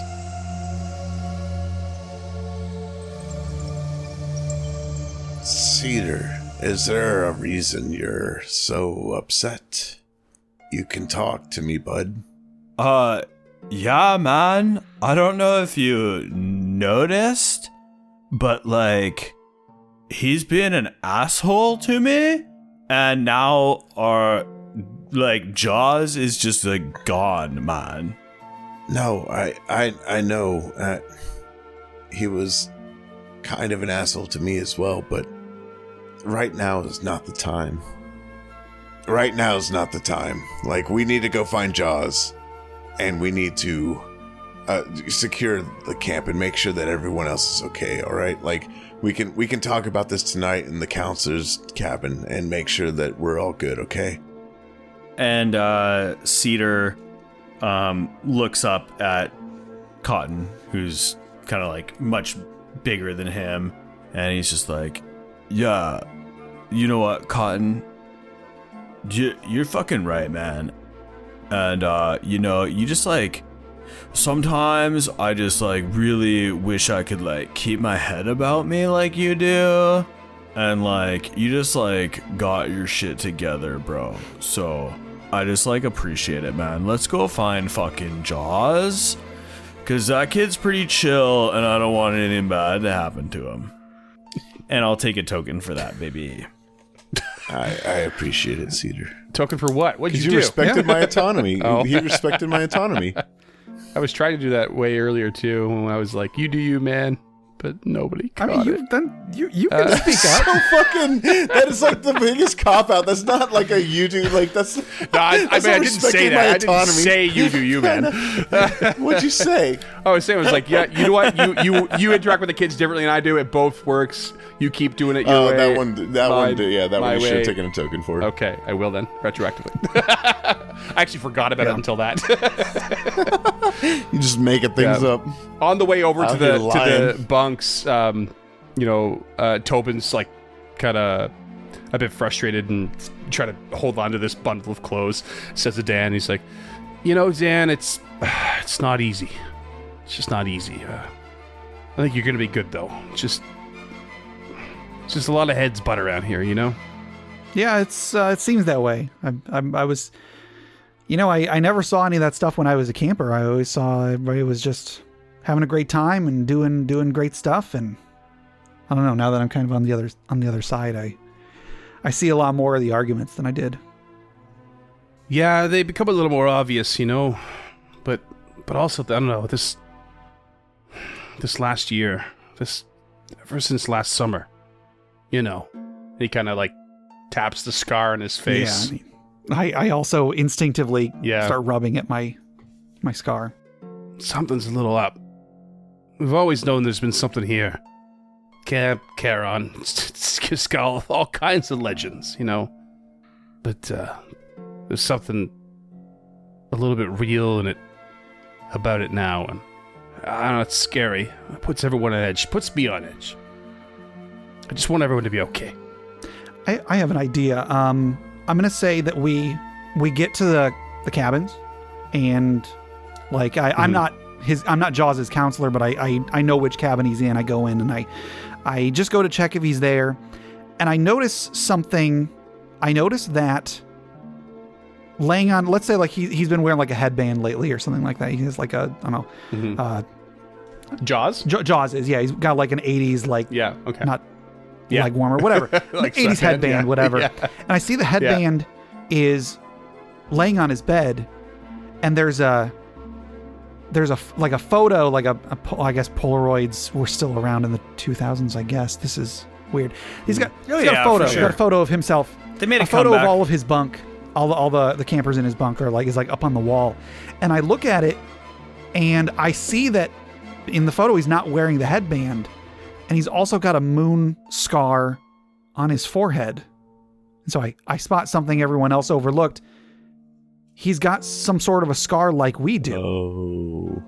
Cedar, is there a reason you're so upset? You can talk to me, bud.
Yeah, man. I don't know if you noticed, but like, he's been an asshole to me, and now our Jaws is just gone, man.
No, I know. He was kind of an asshole to me as well, but right now is not the time. Right now is not the time. Like, we need to go find Jaws, and we need to secure the camp and make sure that everyone else is okay. All right, like we can talk about this tonight in the counselor's cabin and make sure that we're all good. Okay.
And Cedar looks up at Cotton, who's kind of like much bigger than him, and he's just like, yeah, you know what, Cotton, you're fucking right, man. And you just like, sometimes I just like really wish I could like keep my head about me like you do, and like you just like got your shit together, bro. So I just like appreciate it, man. Let's go find fucking Jaws, cause that kid's pretty chill and I don't want anything bad to happen to him. And I'll take a token for that, baby.
I appreciate it, Cedar.
Token for what? What did you do?
You respected my autonomy. He respected my autonomy.
I was trying to do that way earlier too, when I was like, "You do you, man," but nobody caught it.
You can speak up.
So fucking, that is like the biggest cop out. That's not like a you do. Like that's.
No, I didn't say that. I didn't say you do you, man.
What'd you say?
I was saying, I was like, yeah, you know what? You interact with the kids differently than I do. It both works. You keep doing it your way.
That one you should have taken a token for.
Okay, I will then, retroactively. I actually forgot about it until that.
You just making things up.
On the way over to the bunks, Tobin's like kind of a bit frustrated and trying to hold on to this bundle of clothes. Says to Dan, he's like, Dan, it's not easy. It's just not easy. I think you're gonna be good though. It's just a lot of heads butt around here,
Yeah, it seems that way. I was, I never saw any of that stuff when I was a camper. I always saw everybody was just having a great time and doing great stuff. And I don't know. Now that I'm kind of on the other side, I see a lot more of the arguments than I did.
Yeah, they become a little more obvious, but also I don't know, this last year, ever since last summer. He kind of like taps the scar on his face.
Yeah, I also instinctively start rubbing at my scar.
Something's a little up. We've always known there's been something here. Camp Charon, it's got all kinds of legends, But there's something a little bit real in it about it now, and I don't know, it's scary. It puts everyone on edge. Puts me on edge. I just want everyone to be okay.
I have an idea. I'm gonna say that we get to the cabins, and like I'm not Jaws' counselor, but I know which cabin he's in. I go in and I just go to check if he's there, and I notice something. I notice that laying on, let's say like he's been wearing like a headband lately or something like that. He has like a, I don't know,
Jaws?
Jaws is, yeah. He's got like an 80s like, not leg warmer, whatever, like 80s headband, whatever. Yeah. And I see the headband is laying on his bed, and there's there's a photo, I guess Polaroids were still around in the 2000s. I guess this is weird. He's got a photo.
For sure.
Got a photo of himself.
They made a
photo
comeback.
of all of his bunk. All the campers in his bunk is up on the wall, and I look at it, and I see that in the photo he's not wearing the headband, and he's also got a moon scar on his forehead. And so I spot something everyone else overlooked. He's got some sort of a scar like we do.
Oh.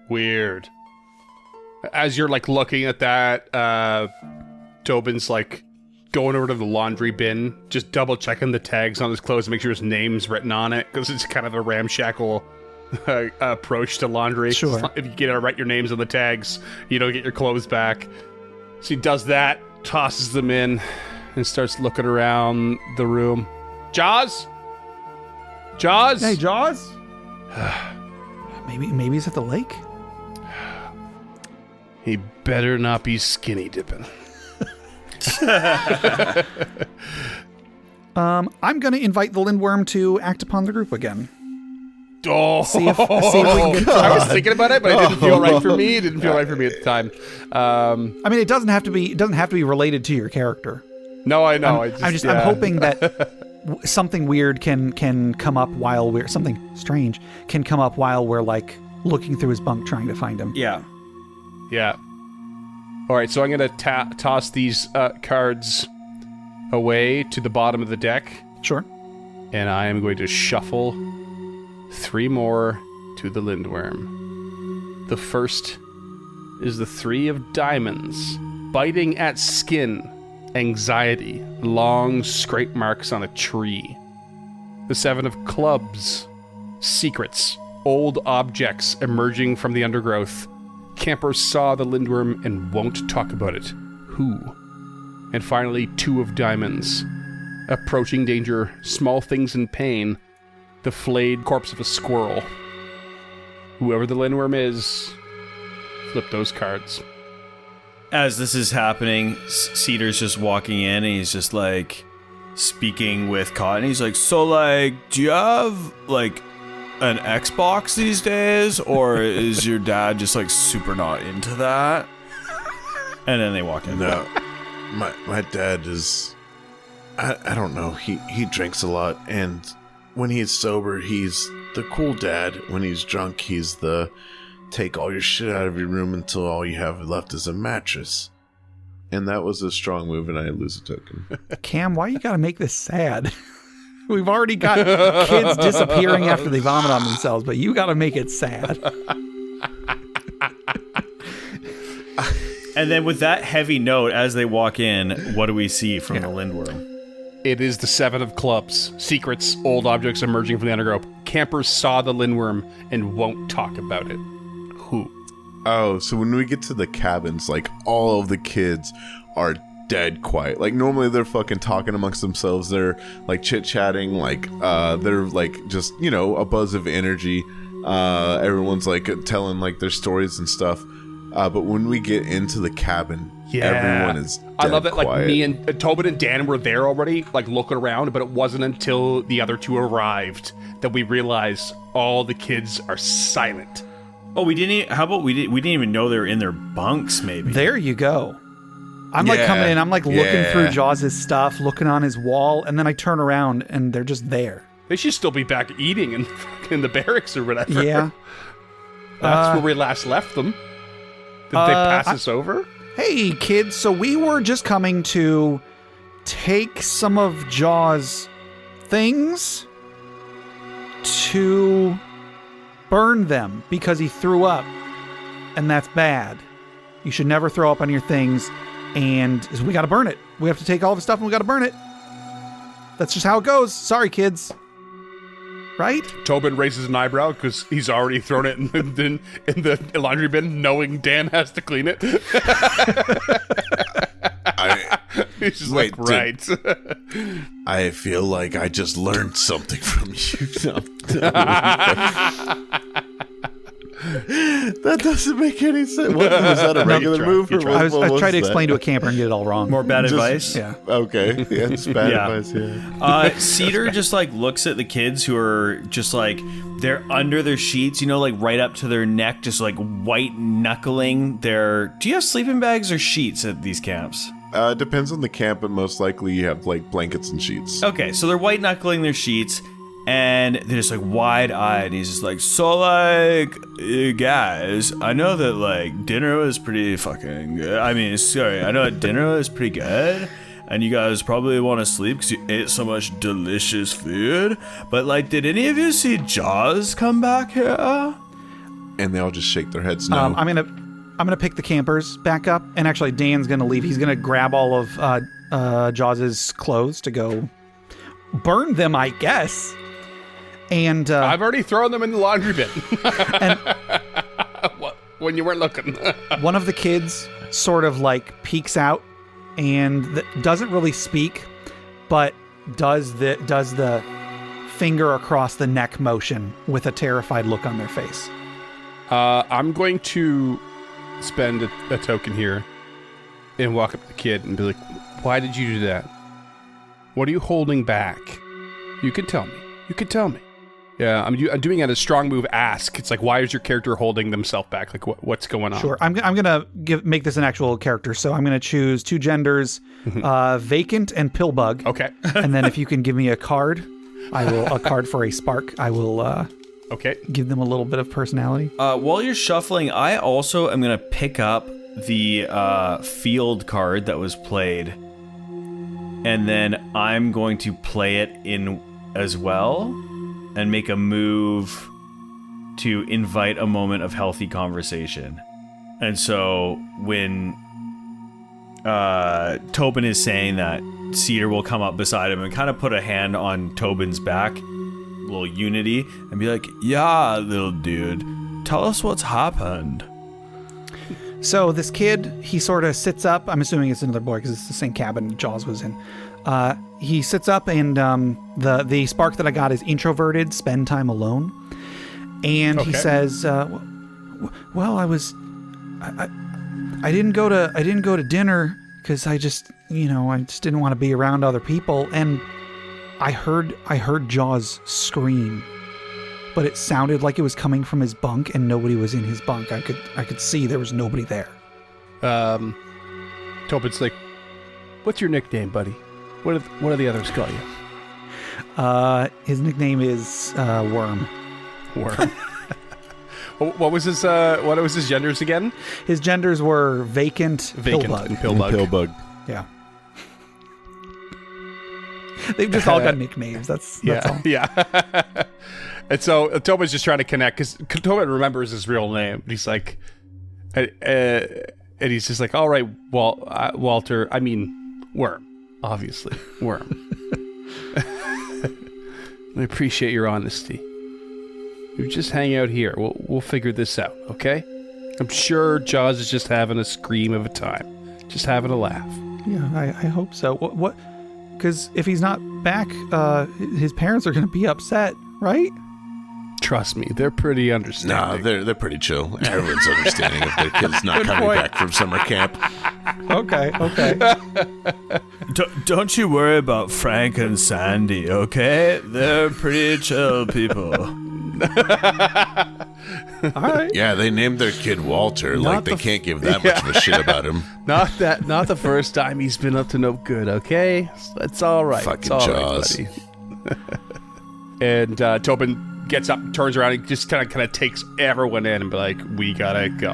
Weird. As you're like looking at that, Tobin's like going over to the laundry bin, just double checking the tags on his clothes to make sure his name's written on it, because it's kind of a ramshackle approach to laundry.
Sure.
If you get to write your names on the tags, you don't get your clothes back. So he does that, tosses them in, and starts looking around the room. Jaws? Jaws?
Hey, Jaws? maybe he's at the lake?
He better not be skinny dipping.
I'm going to invite the Lindworm to act upon the group again.
Oh,
See if we can get
I was thinking about it, but it didn't feel right for me. It didn't feel right for me at the time.
I mean, it doesn't have to be related to your character.
No, I know.
I'm hoping that something weird can come up while something strange can come up while we're like looking through his bunk trying to find him.
Yeah.
Yeah. All right, so I'm going to toss these cards away to the bottom of the deck,
Sure.
and I am going to shuffle 3 more to the Lindworm. The first is the 3 of diamonds, biting at skin, anxiety, long scrape marks on a tree. The 7 of clubs, secrets, old objects emerging from the undergrowth. Campers saw the Lindworm and won't talk about it. Who? And finally, 2 of diamonds, approaching danger, small things in pain, the flayed corpse of a squirrel. Whoever the Lindworm is, flip those cards.
As this is happening, Cedar's just walking in and he's just like speaking with Cotton. He's like, so like, do you have like an Xbox these days, or is your dad just like super not into that? And then they walk in.
No, my dad is, I don't know. He drinks a lot, and when he's sober, he's the cool dad. When he's drunk, he's the take all your shit out of your room until all you have left is a mattress.
And that was a strong move, and I lose a token.
Cam, why you gotta make this sad? We've already got kids disappearing after they vomit on themselves, but you gotta make it sad.
And then with that heavy note, as they walk in, what do we see from the Lindworm?
It is the 7 of clubs, secrets, old objects emerging from the undergrowth. Campers saw the Lindworm and won't talk about it. Who?
Oh, so when we get to the cabins, like, all of the kids are dead quiet. Like, normally they're fucking talking amongst themselves. They're, like, chit-chatting. Like, they're, like, just, you know, a buzz of energy. Everyone's, like, telling, like, their stories and stuff. But when we get into the cabin, everyone is dead
I love that,
quiet.
like, me and Tobin and Dan were there already, like, looking around, but it wasn't until the other 2 arrived that we realized all the kids are silent.
Oh, we didn't. How about we didn't even know they were in their bunks? Maybe.
There you go. I'm like coming in, I'm like looking through Jaws' stuff, looking on his wall, and then I turn around and they're just there.
They should still be back eating in the barracks or whatever.
Yeah.
That's where we last left them. Did they pass us over?
Hey, kids, so we were just coming to take some of Jaws' things to burn them because he threw up, and that's bad. You should never throw up on your things, and we gotta burn it. We have to take all the stuff and we gotta burn it. That's just how it goes. Sorry, kids. Right?
Tobin raises an eyebrow because he's already thrown it in the laundry bin, knowing Dan has to clean it. He's just
Wait,
like, right.
I feel like I just learned something from you.
That doesn't make any sense. Was that a regular move? Or
I was trying to
that?
explain to a camper and get it all wrong.
More bad advice?
Yeah.
Okay. Yeah, it's bad
Yeah.
advice, yeah.
Cedar just like looks at the kids who are just like, they're under their sheets, you know, like right up to their neck, just like white knuckling their... Do you have sleeping bags or sheets at these camps?
Depends on the camp, but most likely you have like blankets and sheets.
Okay, so they're white knuckling their sheets, and they're just like wide eyed. He's just like, so like, guys, I know that like dinner was pretty fucking good. I mean, sorry, I know that dinner was pretty good, and you guys probably want to sleep because you ate so much delicious food. But like, did any of you see Jaws come back here?
And they all just shake their heads no.
I'm gonna pick the campers back up, and actually Dan's gonna leave. He's gonna grab all of Jaws's clothes to go burn them, I guess. And
I've already thrown them in the laundry bin.
and
when you weren't looking.
one of the kids sort of like peeks out and doesn't really speak, but does the finger across the neck motion with a terrified look on their face.
I'm going to spend a token here and walk up to the kid and be like, why did you do that? What are you holding back? You can tell me. Yeah, I'm doing it a strong move ask. It's like, why is your character holding themselves back? Like, what's going on?
Sure. I'm gonna make this an actual character, so I'm gonna choose two genders, vacant and pillbug.
Okay.
And then if you can give me a card, a card for a spark. I will
okay.
give them a little bit of personality.
While you're shuffling, I also am going to pick up the field card that was played, and then I'm going to play it in as well and make a move to invite a moment of healthy conversation. And so when Tobin is saying that, Cedar will come up beside him and kind of put a hand on Tobin's back, little unity, and be like, yeah, little dude, tell us what's happened.
So this kid, he sort of sits up. I'm assuming it's another boy because it's the same cabin Jaws was in. He sits up, and the spark that I got is introverted, spend time alone. And he says, well, I didn't go to dinner because I just didn't want to be around other people, and I heard Jaws scream, but it sounded like it was coming from his bunk, and nobody was in his bunk. I could see there was nobody there.
Tobin's like, what's your nickname, buddy? What do the others call you?
His nickname is Worm.
Worm. What was his genders again?
His genders were vacant, pillbug.
and pillbug.
Yeah. They've just all got nicknames. That's all.
Yeah. And so Tobin's just trying to connect because Tobin remembers his real name. He's like, and he's just like, all right, Walter. I mean, Worm, obviously, Worm. I appreciate your honesty. You just hang out here. We'll figure this out, okay? I'm sure Jaws is just having a scream of a time, just having a laugh.
Yeah, I hope so. What? Because if he's not back, his parents are going to be upset, right?
Trust me, they're pretty understanding.
Nah, they're pretty chill. Everyone's understanding if their kid's not coming back from summer camp.
Okay.
Don't you worry about Frank and Sandy, okay? They're pretty chill people.
All right.
Yeah, they named their kid Walter. They can't give that much of a shit about him.
Not the first time he's been up to no good, okay? It's all right.
Fucking
it's all
Jaws.
Right, buddy. And Tobin gets up, turns around, and just kind of takes everyone in and be like, we gotta go.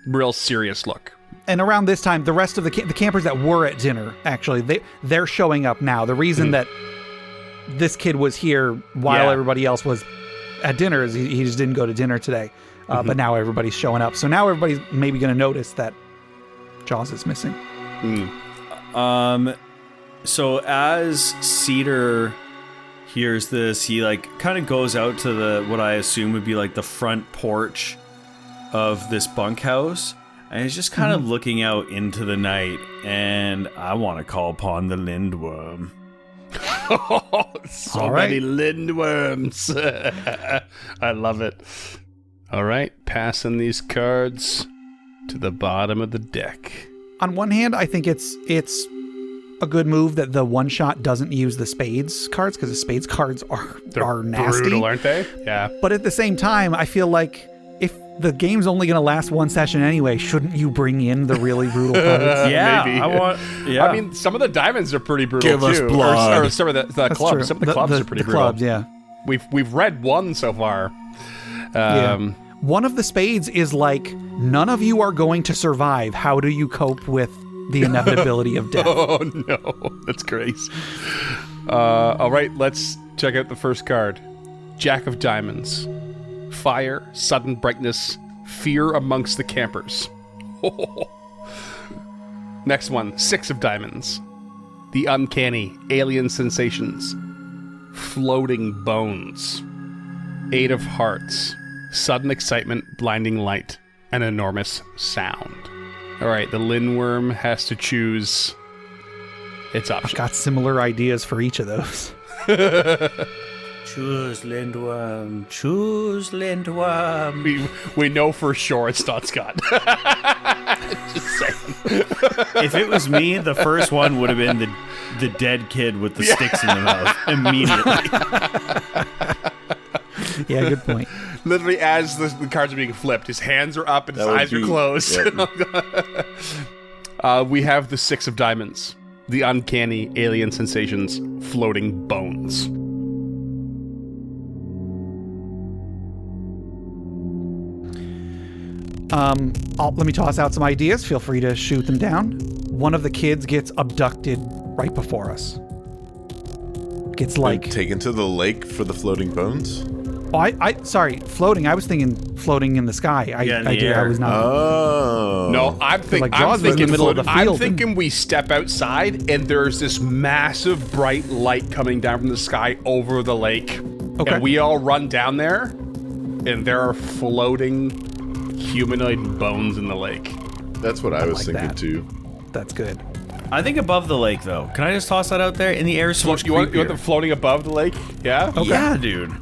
Real serious look.
And around this time, the rest of the campers that were at dinner, actually, they're showing up now. The reason that this kid was here while everybody else was at dinner is he just didn't go to dinner today. But now everybody's showing up. So now everybody's maybe going to notice that Jaws is missing.
So as Cedar hears this, he kind of goes out to what I assume would be the front porch of this bunkhouse, and he's just kind of looking out into the night, and I want to call upon the Lindworm.
So
All right.
many lindworms. I love it. All right, passing these cards to the bottom of the deck.
On one hand, I think it's a good move that the one shot doesn't use the spades cards, because the spades cards are nasty.
Brutal, aren't they? Yeah.
But at the same time, I feel like if the game's only going to last one session anyway, shouldn't you bring in the really brutal cards?
Yeah,
maybe.
Yeah.
I mean, some of the diamonds are pretty brutal
Give
too.
us blood.
Or some of the
That's
clubs.
true.
Some of the clubs are pretty brutal.
Clubs, yeah.
We've read one so far.
Yeah. One of the spades is like, none of you are going to survive. How do you cope with the inevitability of death?
Oh no, that's crazy. All right, let's check out the first card. Jack of Diamonds. Fire, sudden brightness, fear amongst the campers. Next one, Six of Diamonds. The uncanny, alien sensations. Floating bones. Eight of Hearts. Sudden excitement, blinding light, an enormous sound. All right, the Lindworm has to choose its option.
I've got similar ideas for each of those.
Choose Lindworm. Choose Lindworm.
We know for sure it's not Scott. Just saying.
If it was me, the first one would have been the dead kid with the sticks in the mouth immediately.
Yeah, good point.
Literally, as the cards are being flipped, his hands are up and his eyes are closed. We have the Six of Diamonds. The uncanny, alien sensations, floating bones.
Let me toss out some ideas. Feel free to shoot them down. One of the kids gets abducted right before us. Gets like
taken to the lake for the floating bones.
Oh, sorry, floating. I was thinking floating in the sky. I was not.
Oh.
No, I'm thinking
in the middle of the field.
I'm thinking we step outside and there's this massive bright light coming down from the sky over the lake.
Okay.
And we all run down there and there are floating humanoid bones in the lake.
That's what I was
like
thinking
that.
too.
That's good.
I think above the lake, though. Can I just toss that out there? In the air is so much
You want
creepier.
them floating above the lake? Yeah?
Okay.
Yeah, dude.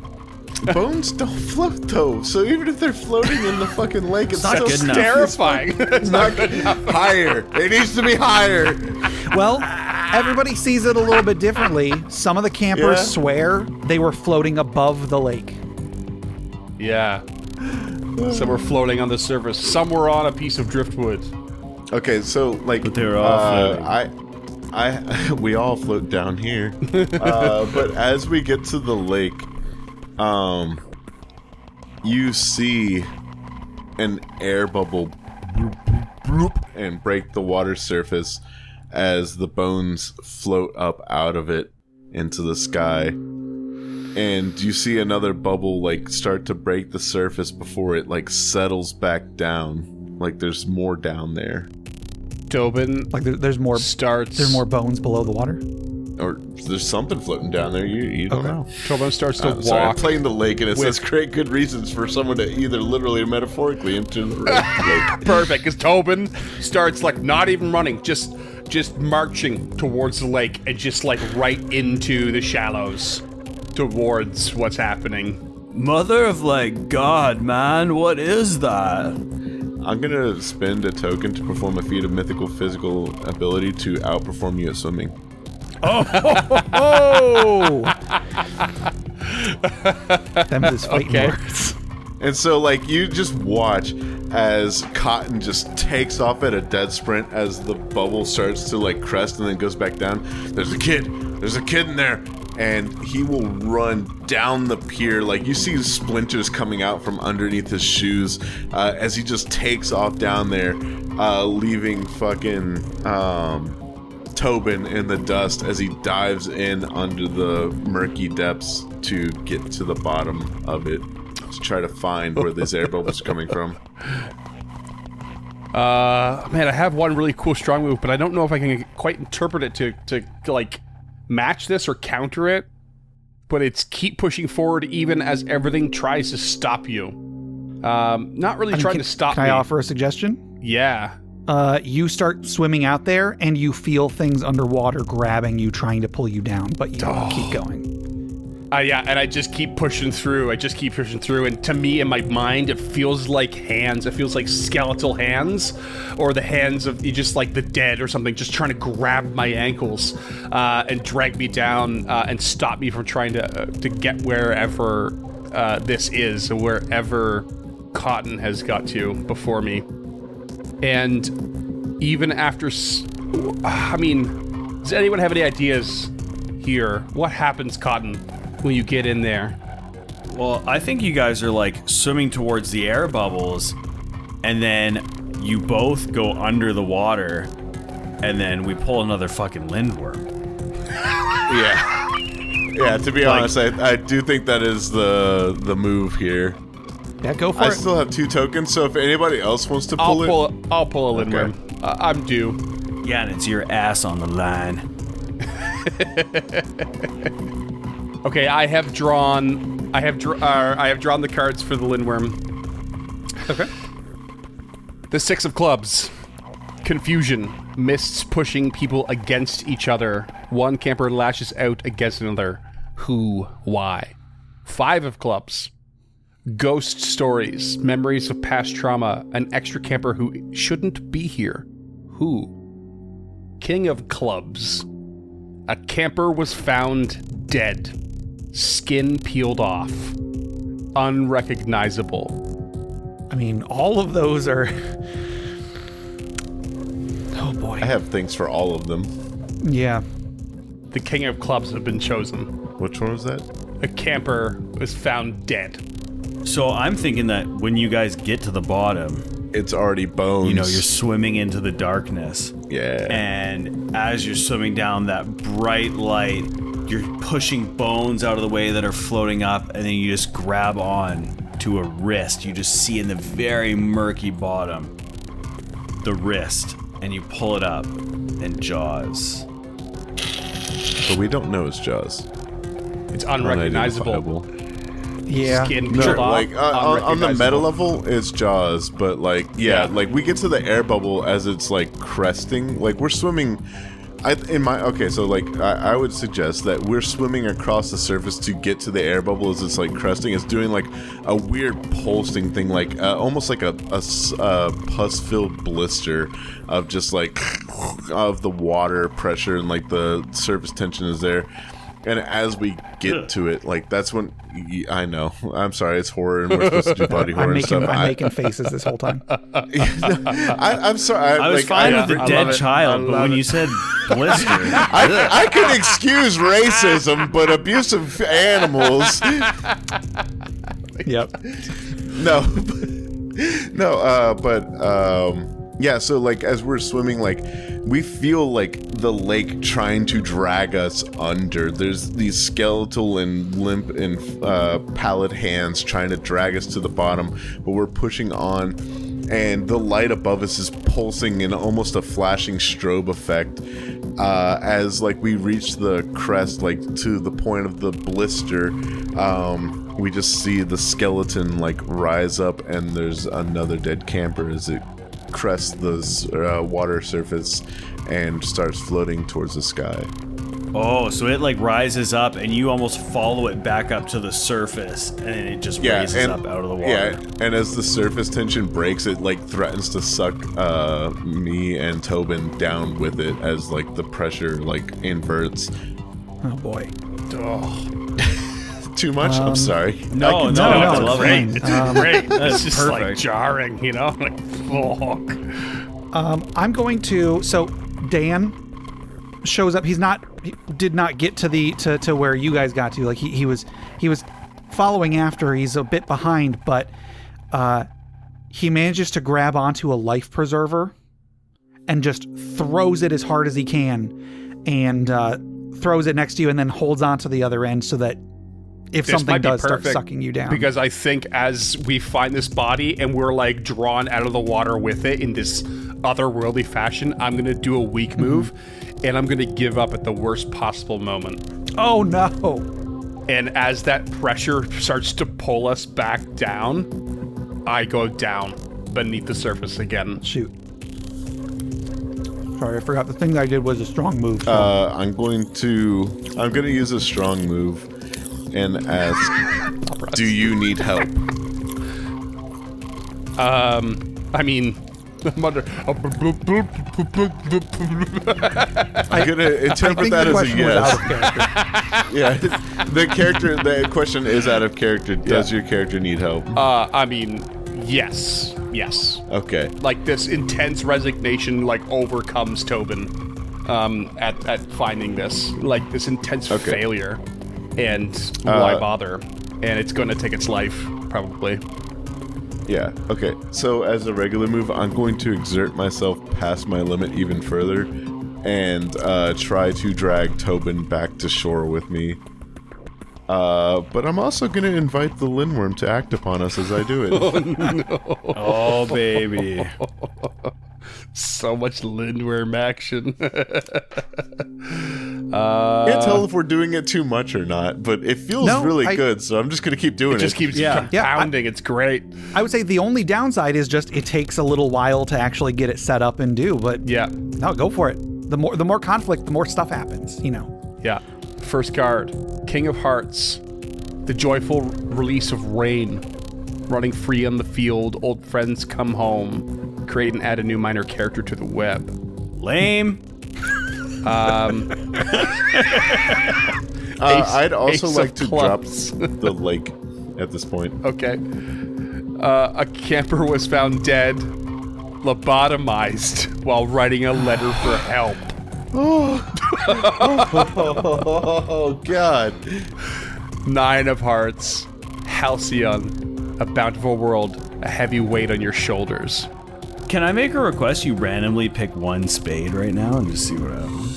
Bones don't float though, so even if they're floating in the fucking lake, it's
not
still
good enough.
Terrifying.
It's not good enough. Higher. It needs to be higher.
Well, everybody sees it a little bit differently. Some of the campers
Yeah.
swear they were floating above the lake.
Yeah. Some were floating on the surface. Some were on a piece of driftwood.
Okay, so like,
But they were all floating.
we all float down here. But as we get to the lake, you see an air bubble and break the water surface as the bones float up out of it into the sky. And you see another bubble like start to break the surface before it like settles back down. Like there's more down there.
Tobin
Like there's more
starts.
There's more bones below the water.
Or there's something floating down there. You don't know.
Tobin starts to
Sorry, I'm
walk.
playing the lake, and it says great good reasons for someone to either literally or metaphorically enter the lake.
Perfect, because Tobin starts like not even running, just marching towards the lake and just like right into the shallows towards what's happening.
Mother of like God, man, what is that?
I'm gonna spend a token to perform a feat of mythical physical ability to outperform you at swimming.
Oh! Them is fighting
Okay.
words.
And so, like, you just watch as Cotton just takes off at a dead sprint as the bubble starts to, like, crest and then goes back down. There's a kid in there. And he will run down the pier. Like, you see splinters coming out from underneath his shoes as he just takes off down there, leaving fucking Tobin in the dust as he dives in under the murky depths to get to the bottom of it to try to find where this air bubble is coming from.
Man, I have one really cool strong move, but I don't know if I can quite interpret it to like match this or counter it. But it's keep pushing forward even as everything tries to stop you. Not really trying to stop
Can
me.
I offer a suggestion?
Yeah.
you start swimming out there and you feel things underwater grabbing you, trying to pull you down, but you keep going.
Yeah, and I just keep pushing through. And to me, in my mind, it feels like hands. It feels like skeletal hands, or the hands of just like the dead or something, just trying to grab my ankles and drag me down and stop me from trying to get wherever this is, wherever Cotton has got to before me. And even after, I mean, does anyone have any ideas here? What happens, Cotton, when you get in there?
Well, I think you guys are like swimming towards the air bubbles, and then you both go under the water, and then we pull another fucking lindworm.
Yeah, to be honest, I do think that is the move here.
Yeah, go for
I
it.
still have 2 tokens, so if anybody else wants to pull it...
I'll pull a lindworm.
Okay.
I'm due.
Yeah, and it's your ass on the line.
Okay, I have drawn the cards for the lindworm.
Okay.
The 6 of clubs. Confusion. Mists pushing people against each other. One camper lashes out against another. Who? Why? 5 of clubs. Ghost stories. Memories of past trauma. An extra camper who shouldn't be here. Who? King of clubs. A camper was found dead. Skin peeled off. Unrecognizable.
I mean, all of those are... Oh, boy.
I have things for all of them.
Yeah.
The king of clubs have been chosen.
Which one was that?
A camper was found dead.
So I'm thinking that when you guys get to the bottom,
It's already bones.
you know, you're swimming into the darkness.
Yeah.
And as you're swimming down that bright light, you're pushing bones out of the way that are floating up, and then you just grab on to a wrist. You just see in the very murky bottom the wrist, and you pull it up, and Jaws.
But we don't know it's Jaws.
It's unrecognizable.
Unidentifiable.
Yeah.
Skin peeled
Sure,
off.
like on the meta
unrecognizable.
level, it's Jaws, but like
Yeah.
like we get to the air bubble as it's like cresting. Like we're swimming. I would suggest that we're swimming across the surface to get to the air bubble as it's like cresting. It's doing like a weird pulsing thing, like almost like a pus-filled blister of just like of the water pressure, and like the surface tension is there. And as we get to it, like that's when I know. I'm sorry, it's horror, and we're supposed to do body horror
I'm
and stuff.
I'm making faces this whole time.
I'm sorry.
I was fine with the
I
dead
love it.
child,
I
but
love
when
it.
you said blister,
I can excuse racism, but abusive animals.
Yep.
Yeah, so like as we're swimming, like we feel like the lake trying to drag us under. There's these skeletal and limp and pallid hands trying to drag us to the bottom, but we're pushing on, and the light above us is pulsing in almost a flashing strobe effect as like we reach the crest, like to the point of the blister. We just see the skeleton like rise up, and there's another dead camper as it crests the water surface and starts floating towards the sky.
oh, so it like rises up, and you almost follow it back up to the surface, and it just raises up out of the water.
Yeah, and as the surface tension breaks, it like threatens to suck me and Tobin down with it as like the pressure like inverts.
Oh, boy.
Too much? I'm sorry.
No,
no,
I
it's
love
fine.
it.
Great.
That's
It's just like
perfect.
jarring, you know? Like, fuck.
I'm going to... So, Dan shows up. He did not get to to where you guys got to. Like, he was following after. He's a bit behind, but he manages to grab onto a life preserver and just throws it as hard as he can, and throws it next to you, and then holds onto the other end so that if
This
something
might be
does start
perfect,
sucking you down.
Because I think as we find this body and we're like drawn out of the water with it in this otherworldly fashion, I'm going to do a weak move, and I'm going to give up at the worst possible moment.
Oh, no.
And as that pressure starts to pull us back down, I go down beneath the surface again.
Shoot. Sorry, I forgot. The thing that I did was a strong move. So.
I'm gonna use a strong move and ask, do you need help?
I mean, I'm under.
I'm gonna interpret that as a yes. Yeah, the question is out of character. Does your character need help?
I mean, yes.
Okay.
Like, this intense resignation, like, overcomes Tobin at finding this. Like, this intense failure. And why bother? And it's going to take its life, probably.
Yeah, okay. So as a regular move, I'm going to exert myself past my limit even further and try to drag Tobin back to shore with me. But I'm also going to invite the Lindworm to act upon us as I do it.
Oh, no.
Oh, baby.
So much Lindworm action.
Can't tell if we're doing it too much or not, but it feels really good, so I'm just going to keep doing it.
It just keeps compounding. It's great.
I would say the only downside is just it takes a little while to actually get it set up and do, but no, go for it. The more conflict, the more stuff happens, you know.
Yeah. First card, King of Hearts. The joyful release of rain. Running free on the field, old friends come home. Create and add a new minor character to the web.
Lame.
I'd also like to drop the lake at this point.
Okay. A camper was found dead, lobotomized, while writing a letter for help.
Oh, God.
9 of Hearts. Halcyon. A bountiful world. A heavy weight on your shoulders.
Can I make a request? You randomly pick one spade right now and just see what happens.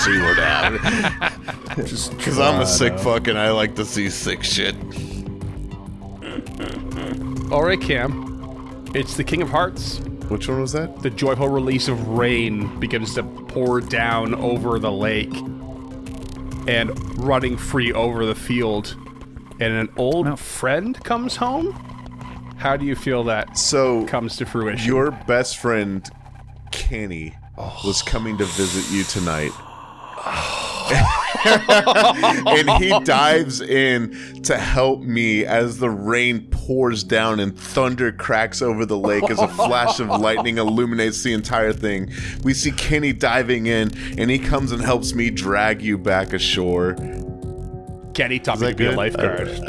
See what happens. Just because I'm a sick fuck and I like to see sick shit.
Alright, Cam. It's the King of Hearts.
Which one was that?
The joyful release of rain begins to pour down over the lake. And running free over the field. And an old friend comes home? How do you feel that comes to fruition?
Your best friend, Kenny, was coming to visit you tonight. And he dives in to help me as the rain pours down and thunder cracks over the lake as a flash of lightning illuminates the entire thing. We see Kenny diving in, and he comes and helps me drag you back ashore.
Kenny taught me to be a lifeguard.
Was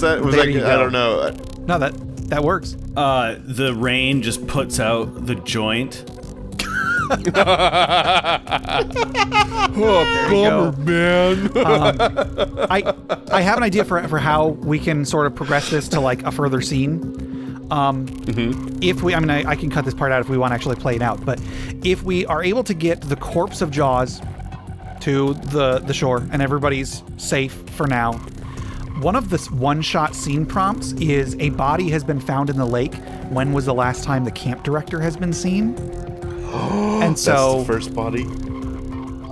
that good? I don't know.
No, that works.
The rain just puts out the joint.
Bummer, man.
I have an idea for how we can sort of progress this to like a further scene. If we, I can cut this part out if we want to actually play it out, but if we are able to get the corpse of Jaws to the shore and everybody's safe for now, one of the one-shot scene prompts is a body has been found in the lake. When was the last time the camp director has been seen? And so
that's the first body.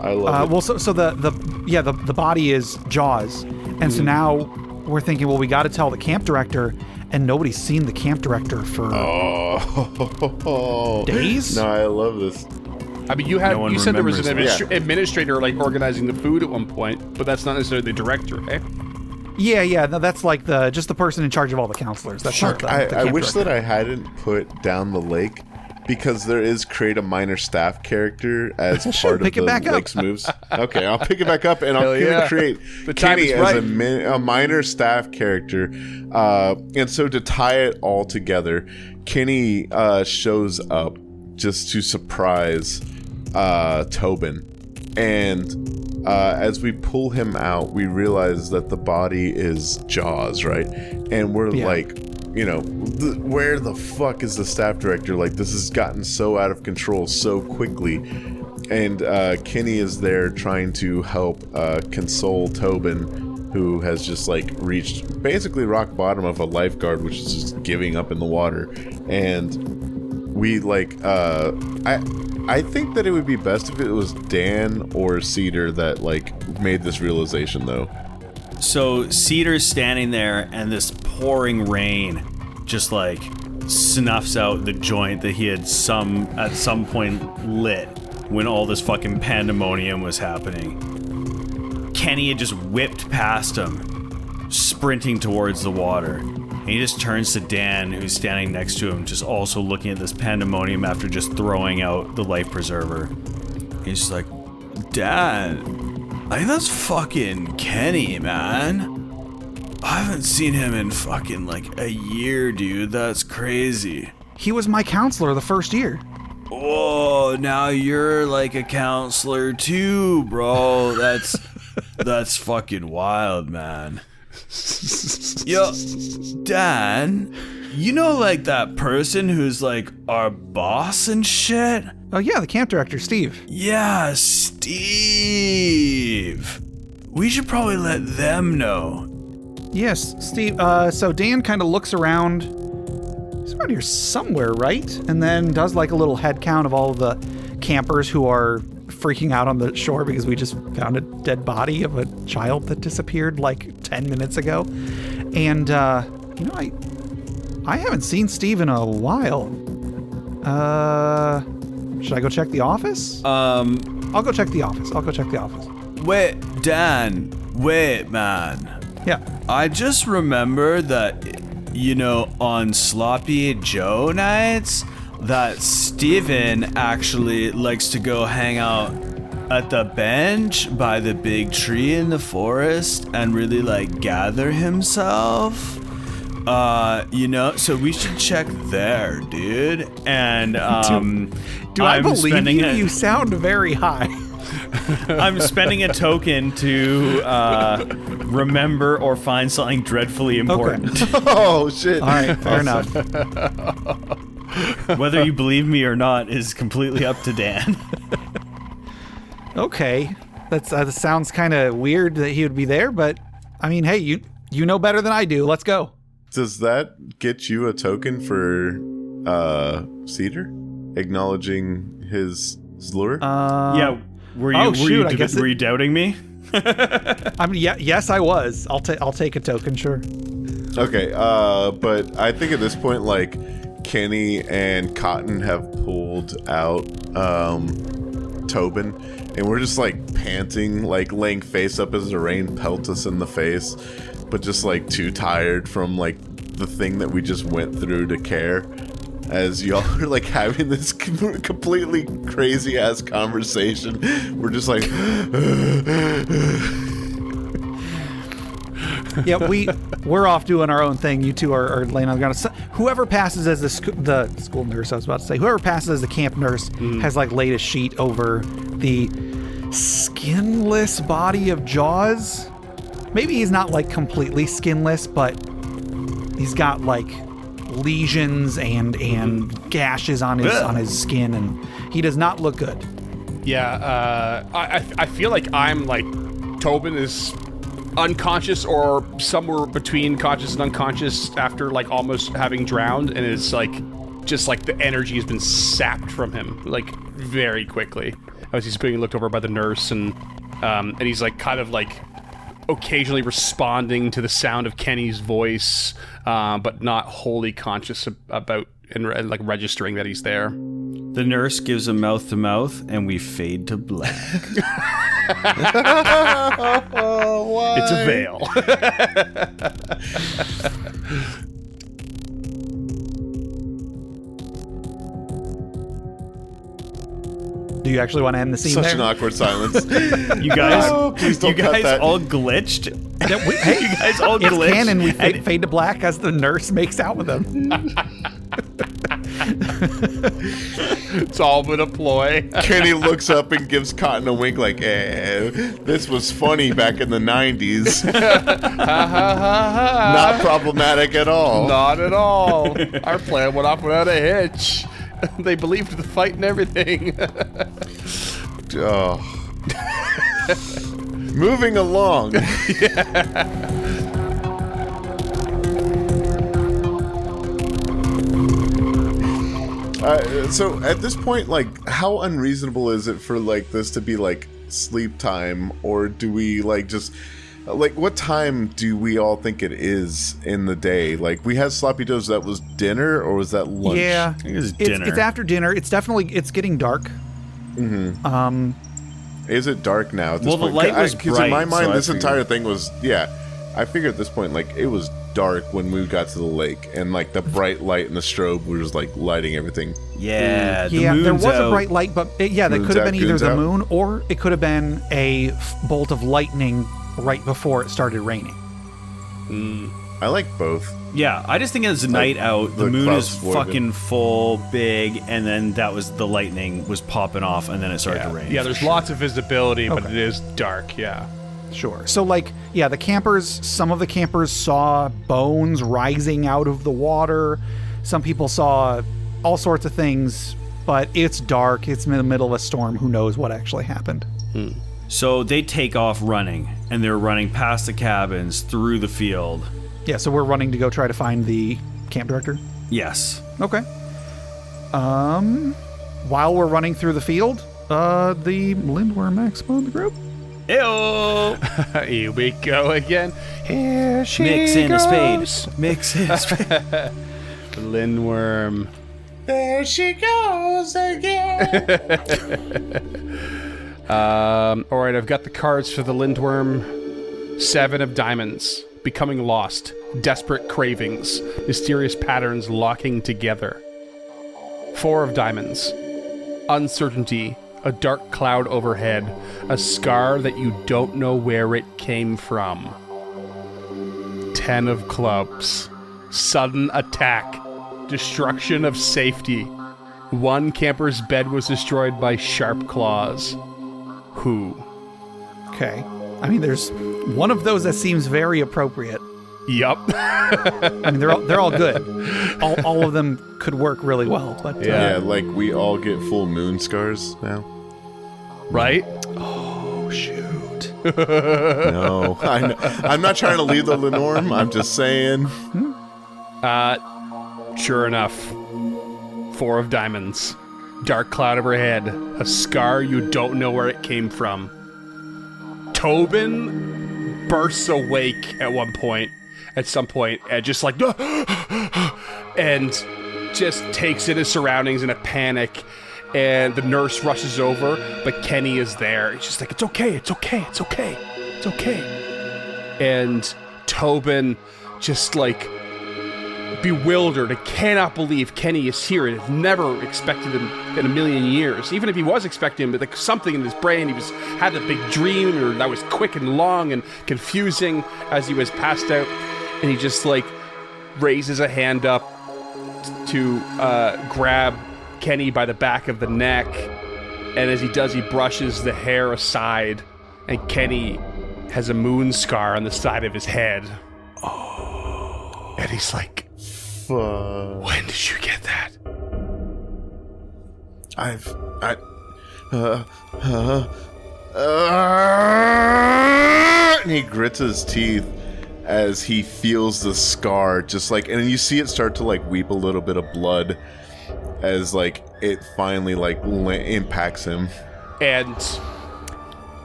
I love it.
Well, so the body is Jaws, and so now we're thinking, well, we got to tell the camp director, and nobody's seen the camp director for days.
No, I love this.
I mean, you said there was an administrator like organizing the food at one point, but that's not necessarily the director, eh?
Yeah. No, that's like just the person in charge of all the counselors. That's not the
I
camp
wish
director.
that I hadn't put down the lake, because there is create a minor staff character as part of the lake's moves. Okay, I'll pick it back up, and I'm going to create Kenny as a minor staff character. And so to tie it all together, Kenny shows up just to surprise Tobin. And as we pull him out, we realize that the body is Jaws, right? And we're like, where the fuck is the staff director? Like, this has gotten so out of control so quickly. And Kenny is there trying to help console Tobin, who has just like reached basically rock bottom of a lifeguard, which is just giving up in the water. And we like, I think that it would be best if it was Dan or Cedar that like made this realization, though.
So Cedar's standing there, and this pouring rain just like snuffs out the joint that he had at some point lit when all this fucking pandemonium was happening. Kenny had just whipped past him, sprinting towards the water. And he just turns to Dan, who's standing next to him, just also looking at this pandemonium after just throwing out the life preserver. He's just like, Dan, I think that's fucking Kenny, man. I haven't seen him in fucking like a year, dude. That's crazy.
He was my counselor the first year.
Oh, now you're like a counselor too, bro. That's fucking wild, man. Yo, Dan, you know like that person who's like our boss and shit?
Oh yeah, the camp director, Steve.
Yeah, Steve. We should probably let them know.
Yes, Steve. So Dan kind of looks around. He's around here somewhere, right? And then does like a little head count of all of the campers who are freaking out on the shore because we just found a dead body of a child that disappeared like 10 minutes ago. And, I haven't seen Steve in a while. Should I go check the office? I'll go check the office.
Wait, Dan. Wait, man.
Yeah.
I just remember that, on Sloppy Joe nights, that Steven actually likes to go hang out at the bench by the big tree in the forest and really like gather himself. So we should check there, dude. And
do I believe you? You sound very high.
I'm spending a token to remember or find something dreadfully important.
Okay.
Oh shit!
All right, fair enough.
Whether you believe me or not is completely up to Dan.
Okay, that sounds kind of weird that he would be there, but I mean, hey, you know better than I do. Let's go.
Does that get you a token for Cedar acknowledging his lure?
Yeah. Were you doubting me?
I mean, yes, I was. I'll take a token, sure.
Okay, but I think at this point, like, Kenny and Cotton have pulled out Tobin, and we're just like panting, like laying face up as the rain pelts us in the face, but just like too tired from like the thing that we just went through to care. As y'all are like having this completely crazy ass conversation, we're just like,
yeah, we're off doing our own thing. You two are laying on the ground. Whoever passes as the school nurse, I was about to say, whoever passes as the camp nurse has like laid a sheet over the skinless body of Jaws. Maybe he's not like completely skinless, but he's got like lesions and gashes on his skin, and he does not look good.
Yeah, I feel like I'm like Tobin is unconscious or somewhere between conscious and unconscious after like almost having drowned, and it's like just like the energy has been sapped from him like very quickly as he's being looked over by the nurse, and he's like kind of like occasionally responding to the sound of Kenny's voice, but not wholly conscious about and like registering that he's there.
The nurse gives a mouth to mouth, and we fade to black.
It's a veil.
Do you actually want to end the scene
such
there?
an awkward silence.
You guys,
please don't cut that.
all glitched.
Hey,
You guys all
it's
glitched.
canon. We fade to black as the nurse makes out with him.
It's all been a ploy.
Kenny looks up and gives Cotton a wink like, this was funny back in the 90s. Not problematic at all.
Not at all. Our plan went off without a hitch. They believed the fight and everything.
Oh. Moving along. So at this point, like, how unreasonable is it for like this to be like sleep time, or do we like just Like, what time do we all think it is in the day? Like, we had Sloppy Joe's, that was dinner, or was that lunch?
Yeah,
I think it was dinner.
It's after dinner. It's getting dark.
Mm-hmm. Is it dark now at this
Well,
point?
the light was
Because
bright,
in my mind,
so I
this
figured-
entire thing was, I figured at this point, like, it was dark when we got to the lake, and, like, the bright light and the strobe was, like, lighting everything.
Yeah, the
Yeah, there
moon's
was
out.
a bright light, but that
Moon's
could have
out,
been either
goon's
the
out.
moon or it could have been a bolt of lightning right before it started raining.
I like both.
Yeah, I just think it's night out. The
the
moon
clouds
is
floating.
fucking full, big, and then that was the lightning was popping off, and then it started to rain.
Yeah, there's lots of visibility, but
Okay.
it is dark. Yeah.
Sure. So, some of the campers saw bones rising out of the water. Some people saw all sorts of things, but it's dark. It's in the middle of a storm. Who knows what actually happened?
So they take off running, and they're running past the cabins through the field.
Yeah, so we're running to go try to find the camp director.
Yes.
Okay. While we're running through the field, the Lindworm Expo in the group.
Ew!
Here we go again. Here she
Mix in a
goes.
spade. Mix in a spade.
Lindworm.
There she goes again.
All right, I've got the cards for the Lindworm. 7 of diamonds. Becoming lost. Desperate cravings. Mysterious patterns locking together. 4 of diamonds. Uncertainty. A dark cloud overhead. A scar that you don't know where it came from. 10 of clubs. Sudden attack. Destruction of safety. 1 camper's bed was destroyed by sharp claws. Who?
Okay. I mean, there's one of those that seems very appropriate.
Yup.
I mean, they're all good. All of them could work really well. But
Yeah, like, we all get full moon scars now.
Right?
oh shoot.
No, I'm not trying to leave the norm. I'm just saying.
Sure enough. 4 of diamonds. Dark cloud overhead. A scar you don't know where it came from. Tobin bursts awake at some point, and just like, and just takes in his surroundings in a panic. And the nurse rushes over, but Kenny is there. He's just like, it's okay. And Tobin just like bewildered and cannot believe Kenny is here and has never expected him in a million years. Even if he was expecting him, but like something in his brain, had a big dream or that was quick and long and confusing as he was passed out. And he just like raises a hand up to grab Kenny by the back of the neck. And as he does, he brushes the hair aside, and Kenny has a moon scar on the side of his head. Oh. And he's like, when did you get that?
And he grits his teeth as he feels the scar, just like, and you see it start to like weep a little bit of blood as like it finally like impacts him.
And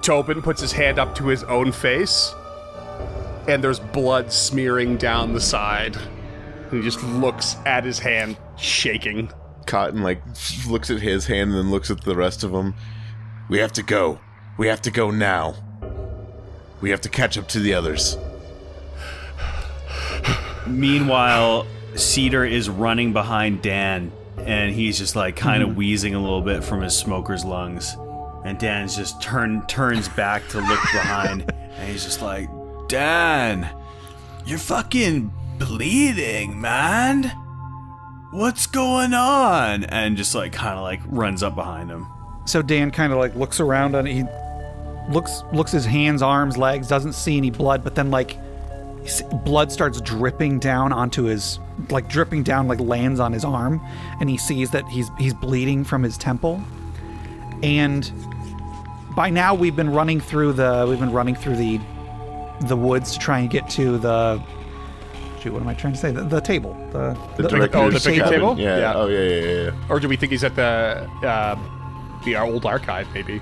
Tobin puts his hand up to his own face, and there's blood smearing down the side. And he just looks at his hand, shaking.
Cotton like looks at his hand and then looks at the rest of them. We have to go. We have to go now. We have to catch up to the others.
Meanwhile, Cedar is running behind Dan, and he's just like kind of wheezing a little bit from his smoker's lungs. And Dan's just turns back to look behind, and he's just like, Dan, you're fucking bleeding, man. What's going on? And just like kind of like runs up behind him.
So Dan kind of like looks around and he looks his hands, arms, legs, doesn't see any blood, but then like blood starts dripping down onto his, like dripping down, like lands on his arm, and he sees that he's bleeding from his temple. And by now we've been running through the woods to try and get to the, shoot, what am I trying to say? The table. The
director's
picnic
cabin.
table?
Yeah.
Yeah.
Oh, yeah.
Or do we think he's at the old archive, maybe?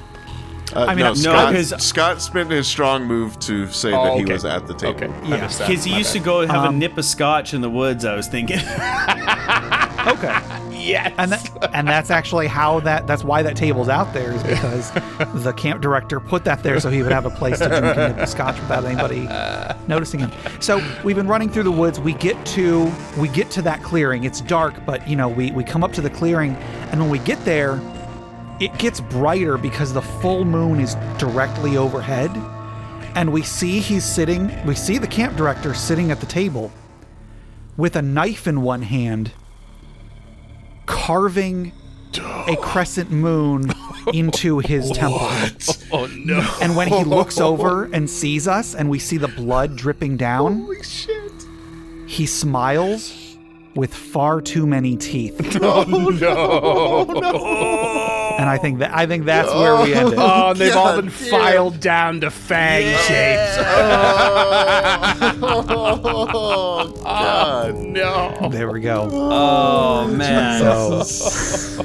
Scott spent his strong move to say that he was at the table.
Okay.
Yeah.
Because he used to go have a nip of scotch in the woods, I was thinking.
Okay.
Yes.
And that's actually that's why that table's out there, is because the camp director put that there so he would have a place to drink a nip of scotch without anybody noticing him. So we've been running through the woods. We get to that clearing. It's dark, but we come up to the clearing, and when we get there, it gets brighter because the full moon is directly overhead, and we see the camp director sitting at the table with a knife in one hand, carving a crescent moon into his temple.
Oh no.
And when he looks over and sees us and we see the blood dripping down,
Holy shit.
he smiles with far too many teeth.
Oh no.
And I think that's where we ended.
Oh, they've all been filed down to fang shapes.
Oh, God.
No.
There we go.
Oh, man.
So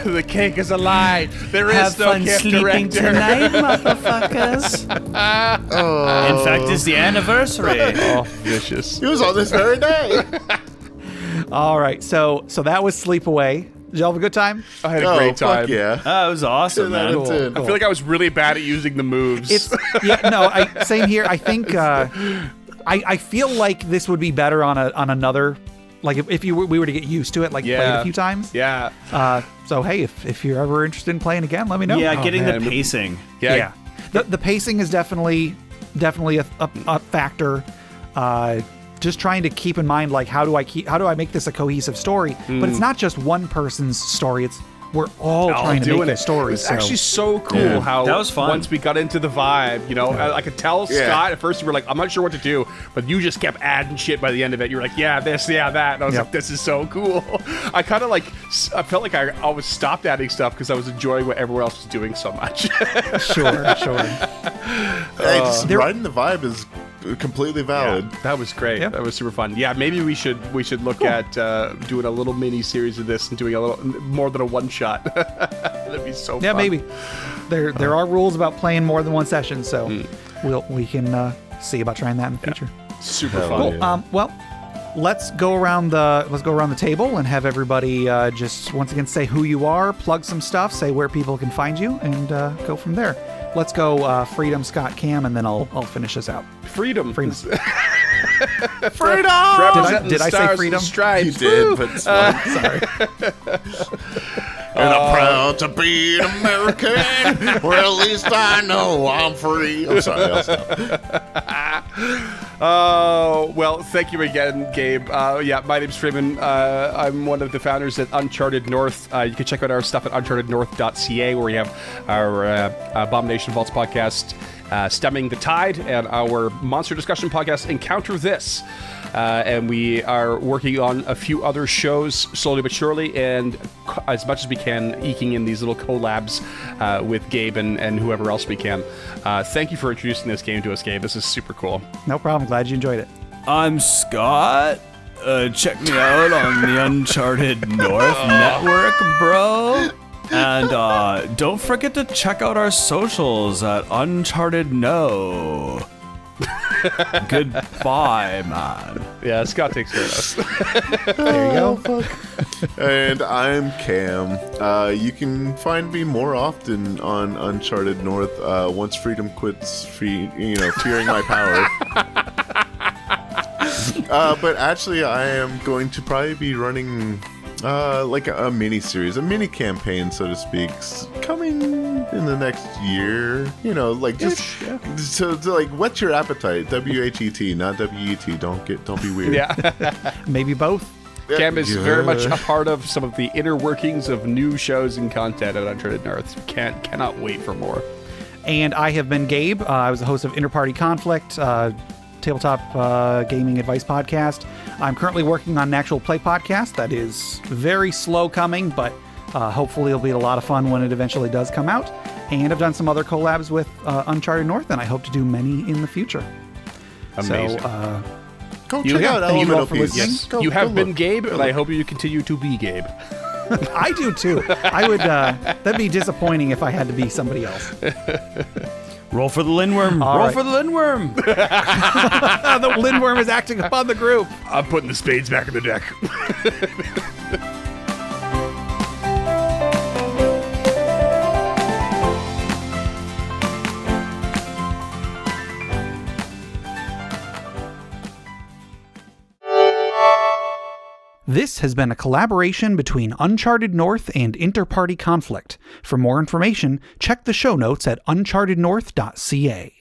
The cake is a lie. There is
Have
no
fun
camp
sleeping
director.
tonight, motherfuckers. In fact, it's the anniversary.
Oh, vicious.
He was on this very day.
all right, so that was Sleepaway. Did y'all have a good time?
I had a great time.
Fuck yeah.
That was awesome, man.
Cool.
I feel like I was really bad at using the moves.
Same here. I think I feel like this would be better on another, like if we were to get used to it, like play it a few times.
Yeah.
So hey, if you're ever interested in playing again, let me know.
Yeah, getting
man.
the pacing.
Yeah.
The pacing is definitely a factor. Just trying to keep in mind, like, how do I make this a cohesive story? But it's not just one person's story. We're all trying to make a story.
It was actually so cool how
that was fun.
Once we got into the vibe, I could tell Scott at first you were like, I'm not sure what to do, but you just kept adding shit by the end of it. You were like, yeah, this, yeah, that. And I was like, this is so cool. I kind of I felt like I always stopped adding stuff because I was enjoying what everyone else was doing so much.
Sure.
Hey, just riding the vibe is completely valid.
Yeah, that was great.
Yep.
That was super fun. Yeah, maybe we should look at doing a little mini series of this and doing a little more than a one shot. That'd be so fun.
Yeah, maybe. There are rules about playing more than one session, so we can see about trying that in the future.
Super
Hell
fun.
yeah.
Well, let's go around the table and have everybody just once again say who you are, plug some stuff, say where people can find you, and go from there. Let's go Freedom, Scott, Cam, and then I'll finish us out.
Freedom.
Freedom.
Freedom.
Did I say freedom?
You did, but it's fine.
Sorry.
And I'm proud to be an American, or at least I know I'm free. I'm sorry, I'll stop.
Oh, well, thank you again, Gabe. My name's Freeman. I'm one of the founders at Uncharted North. You can check out our stuff at unchartednorth.ca, where we have our Abomination Vaults podcast, Stemming the Tide, and our monster discussion podcast, Encounter This. And we are working on a few other shows slowly but surely, and as much as we can, eking in these little collabs with Gabe and whoever else we can. Thank you for introducing this game to us, Gabe. This is super cool.
No problem. Glad you enjoyed it.
I'm Scott. Check me out on the Uncharted North Network, bro. And don't forget to check out our socials at Uncharted No. Goodbye, man.
Yeah, Scott takes care of us.
There you go.
And I'm Cam. You can find me more often on Uncharted North once Freedom quits fearing my power. But actually, I am going to probably be running like a mini series, a mini campaign, so to speak, coming in the next year. So like, what's your appetite? WHET, not WET. Don't be weird.
Yeah.
Maybe both.
Cam is very much a part of some of the inner workings of new shows and content at Uncharted North. Cannot wait for more.
And I have been Gabe. I was the host of Interparty Conflict, tabletop gaming advice podcast. I'm currently working on an actual play podcast that is very slow coming, but hopefully it'll be a lot of fun when it eventually does come out. And I've done some other collabs with Uncharted North, and I hope to do many in the future.
Amazing.
So,
Go check out
thank you all
Elemental
for
Piece.
listening.
Yes, you have been Gabe, and I hope you continue to be Gabe.
I do too. I would. That'd be disappointing if I had to be somebody else.
Roll for the Lindworm. Roll for the Lindworm.
The Lindworm is acting upon the group.
I'm putting the spades back in the deck.
This has been a collaboration between Uncharted North and Interparty Conflict. For more information, check the show notes at unchartednorth.ca.